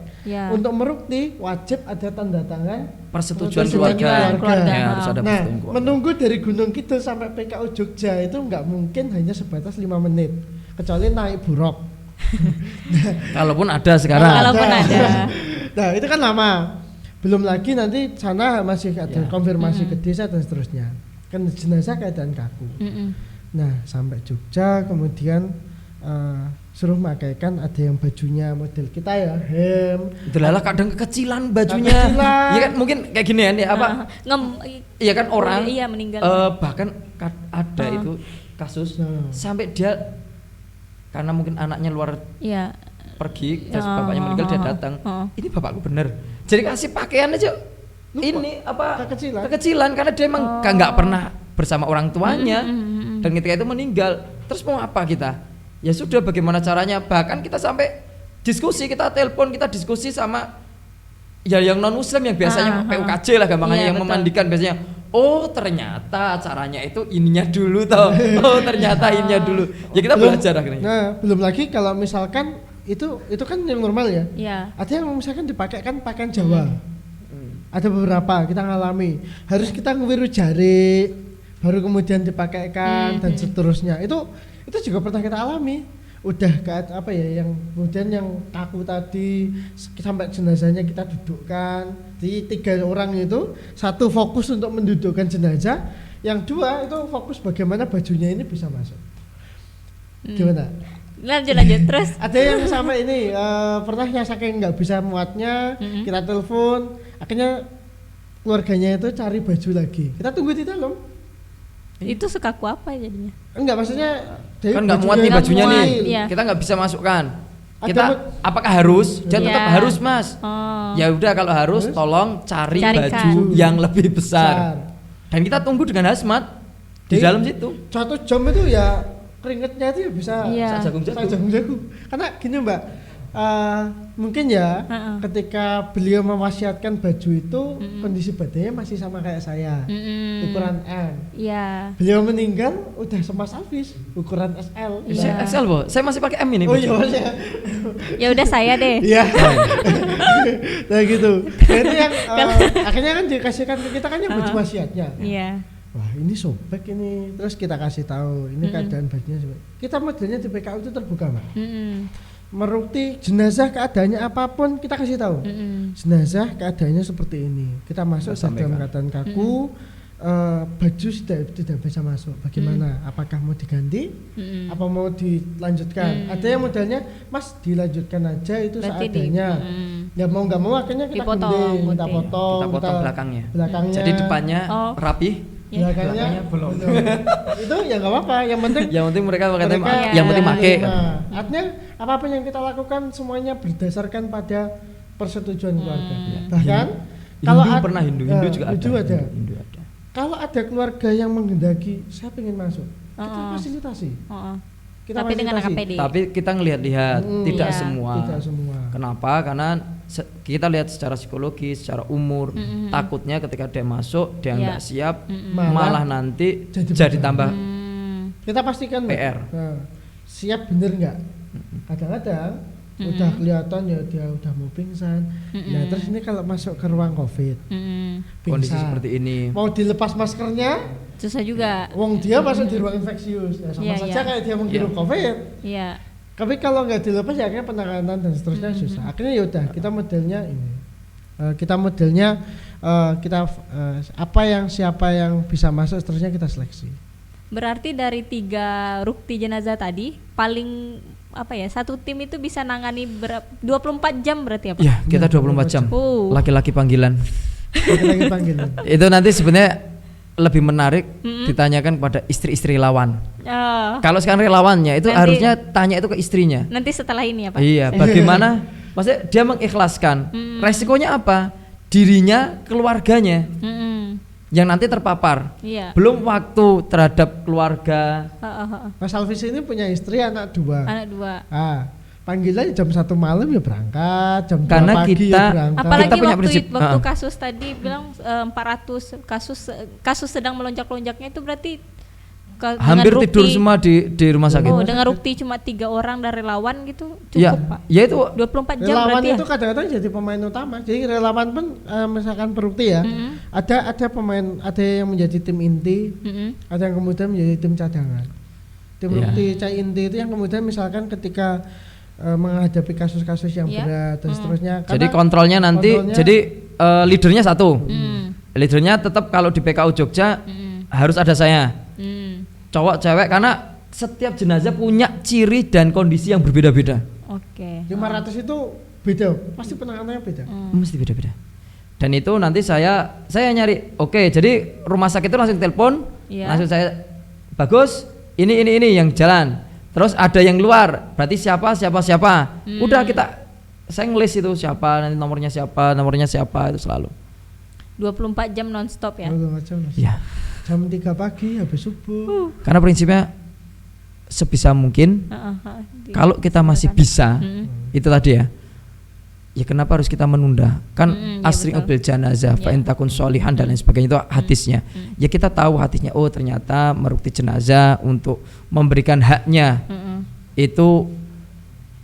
Untuk merukti wajib ada tanda tangan persetujuan keluarga. Ya, harus ada persetujuan keluarga. Menunggu dari Gunung Kidul sampai PKU Jogja itu nggak mungkin hanya sebatas 5 menit, kecuali naik buruk. Kalaupun ada sekarang. Nah itu kan lama. Belum lagi nanti sana masih ada konfirmasi ke desa dan seterusnya. Kan jenazah keadaan kaku. Nah sampai Jogja kemudian suruh makaikan, ada yang bajunya model kita ya, hem. Itulah kadang kekecilan bajunya. Iya kan mungkin kayak gini ya apa? Iya kan orang meninggal. Bahkan ada itu kasus sampai dia karena mungkin anaknya luar pergi terus bapaknya meninggal, dia datang, ini bapakku bener, jadi kasih pakaian aja. Ini apa kekecilan karena dia emang nggak pernah bersama orang tuanya dan ketika itu meninggal, terus mau apa kita? Ya sudah, bagaimana caranya? Bahkan kita sampai diskusi, kita telepon, kita diskusi sama ya yang non muslim yang biasanya PUKJ lah gampangnya, yang memandikan biasanya. Oh ternyata caranya itu ininya dulu toh. Oh ternyata ininya dulu. Ya kita belajar akhirnya. Nah belum lagi kalau misalkan itu kan yang normal ya. Ada yang misalkan dipakai kan pakaian Jawa. Ada beberapa kita ngalami. Harus kita ngewiru jari, baru kemudian dipakaikan dan seterusnya. Itu juga pernah kita alami. Udah apa ya yang kemudian yang kaku tadi sampai jenazahnya kita dudukkan. Di 3 orang itu, 1 fokus untuk mendudukkan jenazah, yang 2 itu fokus bagaimana bajunya ini bisa masuk. Gimana? Lanjut terus. Ada yang sampai ini pernah yang saking nggak bisa muatnya, kita telepon, akhirnya keluarganya itu cari baju lagi. Kita tunggu di dalam. Itu sekaku apa jadinya? Enggak, maksudnya kan nggak muat nih bajunya nih, kita nggak bisa masukkan. Kita apakah harus? Jangan tetap harus mas. Ya udah kalau harus tolong cari baju yang lebih besar. Dan kita tunggu dengan hazmat di dalam situ. 1 jam itu ya keringetnya itu ya bisa jagung-jagung. Karena gini Mbak, mungkin ya ketika beliau mewasiatkan baju itu kondisi badannya masih sama kayak saya, ukuran M. Beliau meninggal udah semas habis, ukuran SL. SL boh, saya masih pakai M ini. Oh iya. Ya udah saya deh. Iya. Nah gitu. Jadi yang akhirnya kan dikasihkan ke kita kan yang baju wasiatnya. Wah ini sobek ini, terus kita kasih tahu ini keadaan bajunya sobek. Kita modelnya di PKU itu terbuka Mbak. Merukti jenazah keadaannya apapun kita kasih tahu. Jenazah keadaannya seperti ini. Kita masuk dalam keadaan kaku, baju tidak bisa masuk. Bagaimana? Apakah mau diganti? Apa mau dilanjutkan? Ada yang modelnya Mas dilanjutkan aja itu seadanya. Ya mau nggak mau akhirnya kita gunting, kita potong belakangnya. Belakangnya. Jadi depannya rapi, belakangnya belum. Itu ya nggak apa-apa, yang penting mereka mereka yang penting make. artinya apapun yang kita lakukan semuanya berdasarkan pada persetujuan keluarga. Bahkan kalau Hindu juga ada. Hindu ada. Kalau ada keluarga yang menghendaki saya ingin masuk, kita fasilitasi. Tapi dengan AKPD. Tapi kita ngelihat-lihat tidak semua. Tidak semua. Kenapa? Karena kita lihat secara psikologis, secara umur, takutnya ketika dia masuk dia nggak siap, malah nanti jadi tambah kita pastikan PR. Siap bener nggak? Kadang-kadang udah kelihatan ya dia udah mau pingsan. Nah terus ini kalau masuk ke ruang COVID, kondisi seperti ini, mau dilepas maskernya susah juga. Wong dia masuk di ruang infeksius, ya sama saja kayak dia menghirup COVID. Iya. Tapi kalau nggak dilepas ya akhirnya penanganan dan seterusnya susah. Akhirnya ya udah kita modelnya ini. Siapa yang bisa masuk seterusnya kita seleksi. Berarti dari 3 rukti jenazah tadi paling satu tim itu bisa nangani 24 jam berarti apa? Ya, kita 24 jam. Laki-laki panggilan. Laki-laki panggilan. Itu nanti sebenarnya lebih menarik ditanyakan kepada istri-istri relawan. Kalau sekarang relawannya itu nanti, harusnya tanya itu ke istrinya. Nanti setelah ini ya Pak? Iya, bagaimana maksudnya dia mengikhlaskan. Resikonya apa? Dirinya, keluarganya yang nanti terpapar. Belum waktu terhadap keluarga. Mas Alvis ini punya istri anak 2. Anak 2. Panggilannya jam 1 malam ya berangkat, jam 2 karena pagi kita, ya berangkat. Apalagi kita punya waktu kasus tadi bilang 400 kasus sedang melonjak-lonjaknya itu berarti hampir tidur semua di rumah sakit. Dengan rukti cuma 3 orang dari relawan gitu cukup ya, Pak. Ya itu 24 jam relawan berarti itu kadang-kadang jadi pemain utama. Jadi relawan pun misalkan berukti ya. Ada pemain, ada yang menjadi tim inti, ada yang kemudian menjadi tim cadangan. Tim rukti inti itu yang kemudian misalkan ketika menghadapi kasus-kasus yang berat dan seterusnya. Jadi kontrolnya nanti jadi leadernya satu. Leadernya tetap kalau di PKU Jogja harus ada saya. Cowok cewek karena setiap jenazah punya ciri dan kondisi yang berbeda-beda. 500 itu beda, pasti penanganannya beda. Mesti beda-beda. Dan itu nanti saya nyari. Oke, jadi rumah sakit itu langsung telepon, langsung saya bagus. Ini yang jalan. Terus ada yang luar, berarti siapa. Udah saya ngelis itu siapa, nanti nomornya siapa itu selalu. 24 jam nonstop ya. 24 jam. Ya. Jam 3 pagi habis subuh. Karena prinsipnya sebisa mungkin kalau kita masih bisa itu tadi ya. Ya kenapa harus kita menunda? Kan asring bil janazah fa in takun sholihan dan lain sebagainya itu hadisnya. Ya kita tahu hadisnya, oh ternyata merukti jenazah untuk memberikan haknya. Itu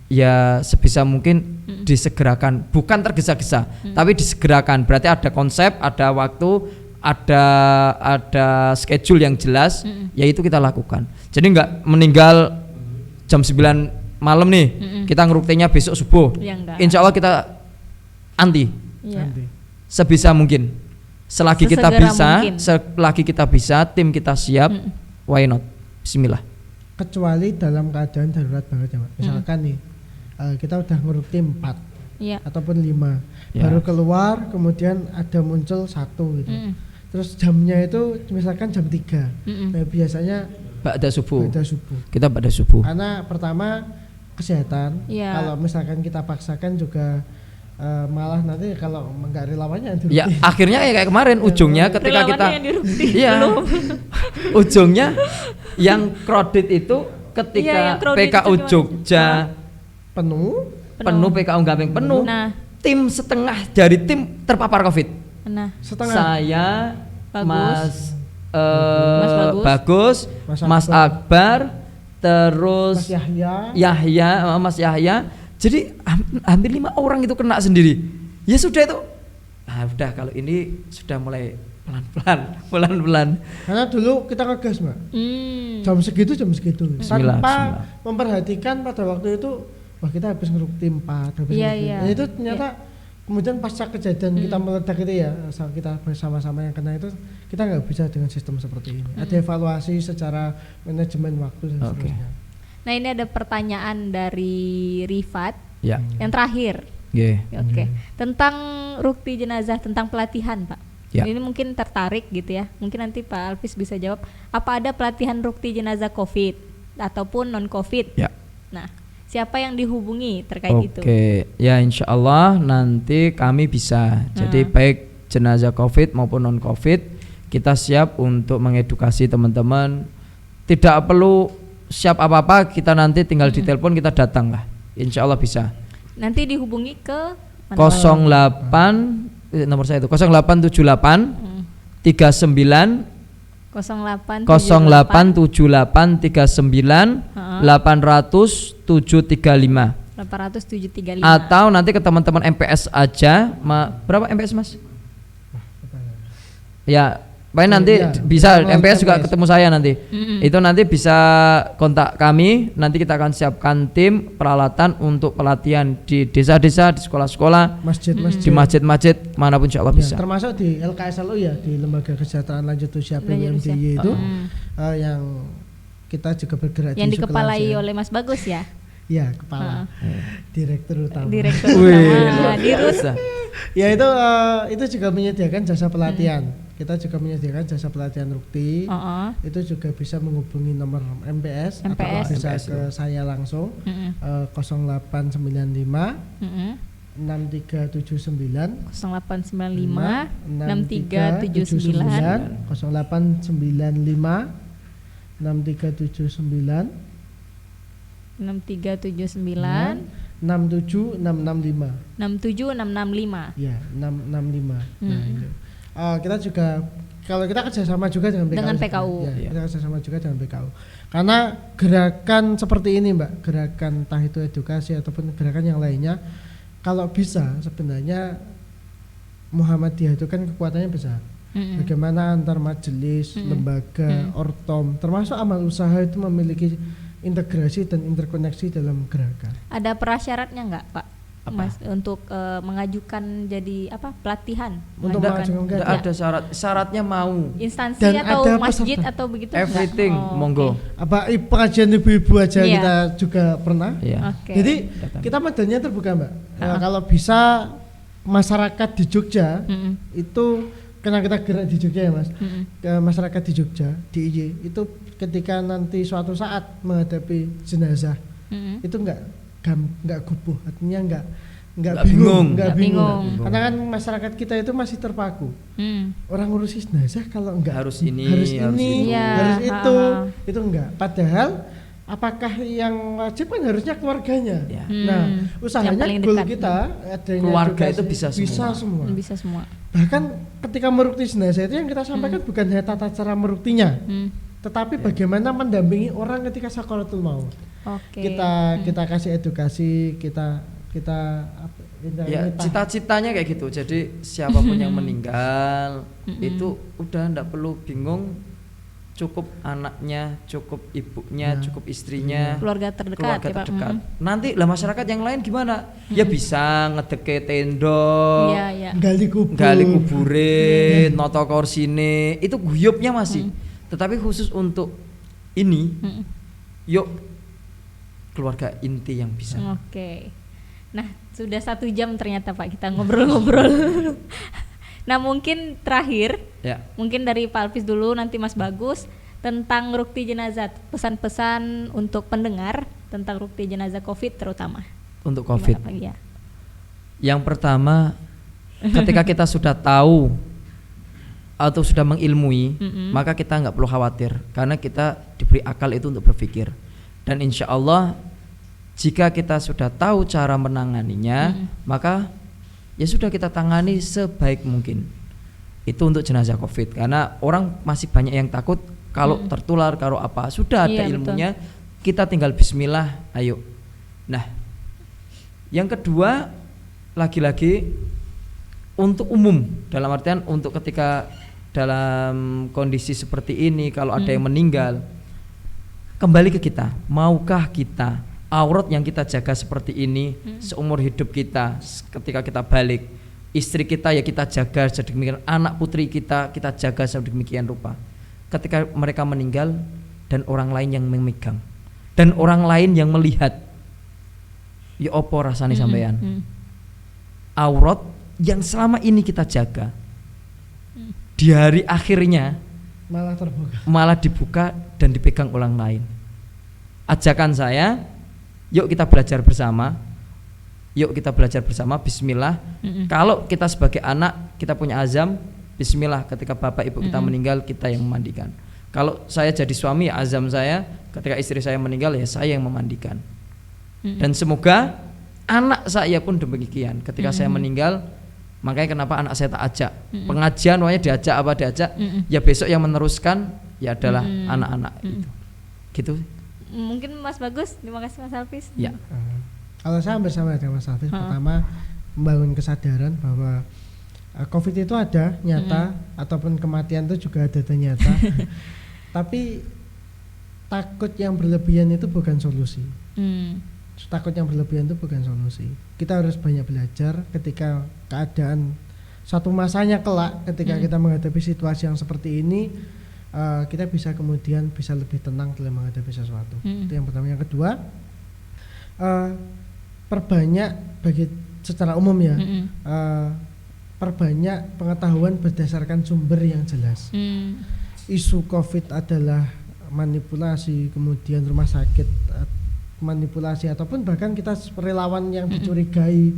ya sebisa mungkin disegerakan, bukan tergesa-gesa, tapi disegerakan. Berarti ada konsep, ada waktu, ada schedule yang jelas, yaitu kita lakukan. Jadi enggak meninggal jam 9 malam nih, kita ngeruktinya besok subuh. Insya Allah kita anti. Sebisa mungkin. Selagi kita bisa, tim kita siap, why not? Bismillah. Kecuali dalam keadaan darurat banget ya Pak. Misalkan nih, kita udah ngerukti 4 ataupun 5, baru keluar, kemudian ada muncul 1 gitu. Terus jamnya itu misalkan jam 3. Nah, biasanya ba'da subuh. Kita ba'da subuh. Karena pertama kesehatan, kalau misalkan kita paksakan juga malah nanti kalau enggak relawannya ya akhirnya kayak kemarin ujungnya ketika kita ujungnya yang kredit itu ketika PKU Jogja penuh PKU Gamping penuh, tim setengah dari tim terpapar COVID. Setengah. Saya Mas Bagus, Mas Akbar, terus Mas Yahya. Jadi hampir 5 orang itu kena sendiri. Ya sudah itu. Udah kalau ini sudah mulai pelan-pelan. Karena dulu kita ngegas Mbak. Jam segitu. Tanpa memperhatikan pada waktu itu, wah kita habis ngerukti 4. Dan itu ternyata kemudian pasca kejadian kita meledak itu ya, kita bersama-sama yang kena itu, kita nggak bisa dengan sistem seperti ini. Ada evaluasi secara manajemen waktu dan sebagainya. Nah ini ada pertanyaan dari Rifat yang terakhir. Tentang rukti jenazah, tentang pelatihan Pak. Ya. Ini mungkin tertarik gitu ya. Mungkin nanti Pak Alvis bisa jawab. Apa ada pelatihan rukti jenazah COVID ataupun non COVID? Ya. Nah, siapa yang dihubungi terkait itu? Oke, ya insya Allah nanti kami bisa. Jadi baik jenazah COVID maupun non COVID, kita siap untuk mengedukasi teman-teman. Tidak perlu siap apa-apa, kita nanti tinggal ditelepon, kita datang lah. Insya Allah bisa. Nanti dihubungi ke mana? 08 nomor saya itu 0878 39 0878 39 800 735 atau nanti ke teman-teman MPS aja. Berapa MPS Mas? Ya, Pak nanti bisa MPS juga ketemu saya nanti. Itu nanti bisa kontak kami. Nanti kita akan siapkan tim peralatan untuk pelatihan di desa-desa, di sekolah-sekolah, di masjid-masjid manapun insya Allah bisa. Termasuk di LKSLU ya, di Lembaga Kesejahteraan Lanjut Usia PWMDY itu yang kita juga bergerak yang di dikepalai oleh Mas Bagus ya. Ya, kepala direktur utama. Dirut. Ya itu juga menyediakan jasa pelatihan. Kita juga menyediakan jasa pelatihan rukti. Itu juga bisa menghubungi nomor MPS. Atau bisa ke saya langsung 0895 6379 0895 6379 0895 6379 6379 67665 67665. Ya, 665. Nah, itu. Kita juga kalau kita kerjasama juga dengan PKU. Ya, kita kerjasama juga dengan PKU. Karena gerakan seperti ini, Mbak, gerakan entah itu edukasi ataupun gerakan yang lainnya, kalau bisa sebenarnya Muhammadiyah itu kan kekuatannya besar. Bagaimana antar majelis, lembaga, ortom, termasuk amal usaha itu memiliki integrasi dan interkoneksi dalam gerakan. Ada prasyaratnya nggak, Pak? Mas, untuk mengajukan jadi pelatihan? Untuk mengajukan ada syaratnya mau instansi dan atau ada masjid peserta. atau begitu? Everything, monggo. Apa pengajian ibu-ibu aja kita juga pernah. Jadi kita medannya terbuka, Mbak. Kalau bisa masyarakat di Jogja itu karena kita gerak di Jogja ya, Mas. Masyarakat di Jogja di IY itu ketika nanti suatu saat menghadapi jenazah itu enggak gubuh, artinya enggak bingung. Karena kan masyarakat kita itu masih terpaku. Orang ngurusi jenazah kalau enggak harus ini, harus itu enggak. Padahal apakah yang wajib kan harusnya keluarganya. Nah, usahanya goal kita adanya keluarga itu bisa semua. Bisa semua. Bahkan ketika merukti jenazah itu yang kita sampaikan bukan hanya tata cara meruktinya, tetapi bagaimana mendampingi orang ketika sakaratul maut. Kita kasih edukasi, kita cita-citanya kayak gitu. Jadi siapapun yang meninggal itu udah ndak perlu bingung, cukup anaknya, cukup ibunya, cukup istrinya, keluarga terdekat. Nanti lah masyarakat yang lain gimana? Ya bisa ngedeke tendo, gali kubure, noto korsine, itu guyupnya masih. Tetapi khusus untuk ini, yuk keluarga inti yang bisa. Nah, sudah 1 jam ternyata Pak kita ngobrol-ngobrol. Nah, mungkin terakhir, mungkin dari Pak Alvis dulu, nanti Mas Bagus, tentang rukti jenazah, pesan-pesan untuk pendengar tentang rukti jenazah COVID terutama. Untuk COVID. Yang pertama, ketika kita sudah tahu atau sudah mengilmui, maka kita nggak perlu khawatir karena kita diberi akal itu untuk berpikir. Dan insya Allah jika kita sudah tahu cara menanganinya, maka ya sudah kita tangani sebaik mungkin. Itu untuk jenazah COVID karena orang masih banyak yang takut kalau tertular, kalau apa. Sudah ada ilmunya, kita tinggal bismillah, ayo. Nah, yang kedua lagi-lagi untuk umum, dalam artian untuk ketika dalam kondisi seperti ini kalau ada yang meninggal, kembali ke kita, maukah kita aurat yang kita jaga seperti ini seumur hidup kita, ketika kita balik, istri kita ya kita jaga sedemikian, anak putri kita jaga sedemikian rupa. Ketika mereka meninggal dan orang lain yang memegang dan orang lain yang melihat, ya opo rasanya sampean? Aurat yang selama ini kita jaga di hari akhirnya malah dibuka dan dipegang orang lain. Ajakan saya, yuk kita belajar bersama. Yuk kita belajar bersama, bismillah. Kalau kita sebagai anak, kita punya azam, bismillah, ketika bapak ibu kita meninggal, kita yang memandikan. Kalau saya jadi suami, azam saya, ketika istri saya meninggal, ya saya yang memandikan. Dan semoga anak saya pun demikian. Ketika saya meninggal, makanya kenapa anak saya tak ajak pengajian, pokoknya diajak apa diajak, ya besok yang meneruskan ya adalah anak-anak itu. Gitu. Mungkin Mas Bagus, terima kasih Mas Hafiz. Ya. Kalau saya hampir sama dengan Mas Hafiz, pertama membangun kesadaran bahwa COVID itu ada nyata, ataupun kematian itu juga ada dan nyata. Tapi takut yang berlebihan itu bukan solusi. Takut yang berlebihan itu bukan solusi. Kita harus banyak belajar ketika keadaan satu masanya kelak, ketika kita menghadapi situasi yang seperti ini, kita bisa kemudian bisa lebih tenang dalam menghadapi sesuatu. Itu yang pertama. Yang kedua, perbanyak bagi secara umum ya, perbanyak pengetahuan berdasarkan sumber yang jelas. Isu COVID adalah manipulasi, kemudian rumah sakit manipulasi, ataupun bahkan kita relawan yang dicurigai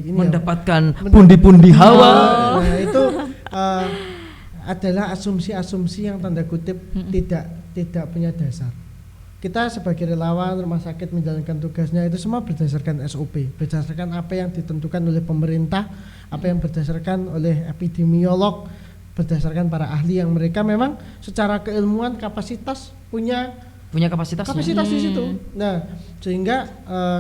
ini mendapatkan pundi-pundi hawa. Nah, itu adalah asumsi-asumsi yang tanda kutip tidak punya dasar. Kita sebagai relawan rumah sakit menjalankan tugasnya itu semua berdasarkan SOP, berdasarkan apa yang ditentukan oleh pemerintah, apa yang berdasarkan oleh epidemiolog, berdasarkan para ahli yang mereka memang secara keilmuan kapasitas punya kapasitas di situ. Nah, sehingga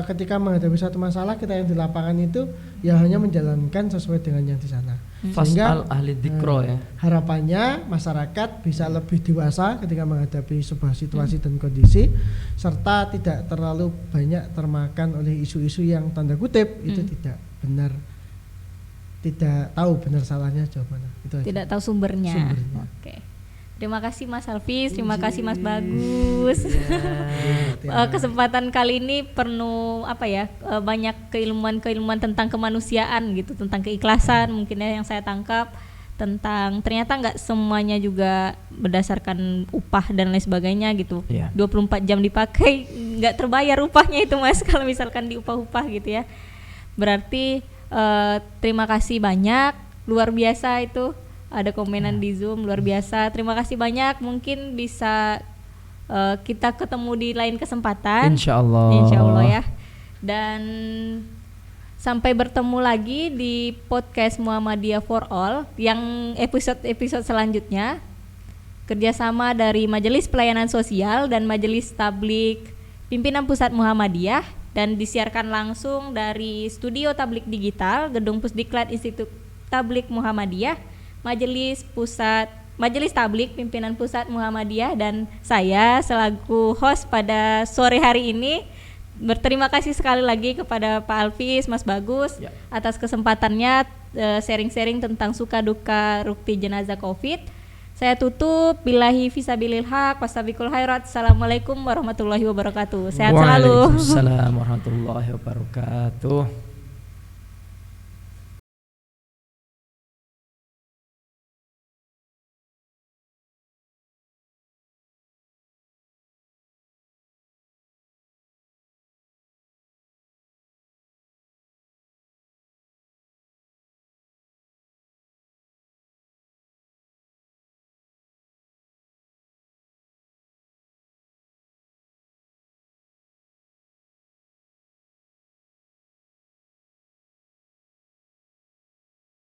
ketika menghadapi satu masalah, kita yang di lapangan itu ya hanya menjalankan sesuai dengan yang di sana. Sehingga ahli dzikro ya. Harapannya masyarakat bisa lebih dewasa ketika menghadapi sebuah situasi dan kondisi, serta tidak terlalu banyak termakan oleh isu-isu yang tanda kutip itu tidak benar, tidak tahu benar salahnya jawabannya. Itu aja. Tidak tahu sumbernya. Oke. Terima kasih Mas Hafiz, terima kasih Mas Bagus. Kesempatan kali ini penuh banyak keilmuan tentang kemanusiaan gitu, tentang keikhlasan mungkin ya yang saya tangkap, tentang ternyata nggak semuanya juga berdasarkan upah dan lain sebagainya gitu. 24 jam dipakai nggak terbayar upahnya itu Mas, kalau misalkan diupah-upah gitu ya. Berarti terima kasih banyak, luar biasa itu. Ada komenan di Zoom, luar biasa. Terima kasih banyak. Mungkin bisa kita ketemu di lain kesempatan. Insya Allah ya. Dan sampai bertemu lagi di podcast Muhammadiyah for All yang episode selanjutnya. Kerjasama dari Majelis Pelayanan Sosial dan Majelis Tablik Pimpinan Pusat Muhammadiyah, dan disiarkan langsung dari Studio Tablik Digital, Gedung Pusdiklat Institut Tablik Muhammadiyah, Majelis Tablik Pimpinan Pusat Muhammadiyah, dan saya selaku host pada sore hari ini berterima kasih sekali lagi kepada Pak Hafiz, Mas Bagus atas kesempatannya sharing-sharing tentang suka duka rukti jenazah COVID. Saya tutup, billahi fisabilil haq, wasabiqul khairat. Assalamualaikum warahmatullahi wabarakatuh. Sehat selalu. Waalaikumsalam warahmatullahi wabarakatuh.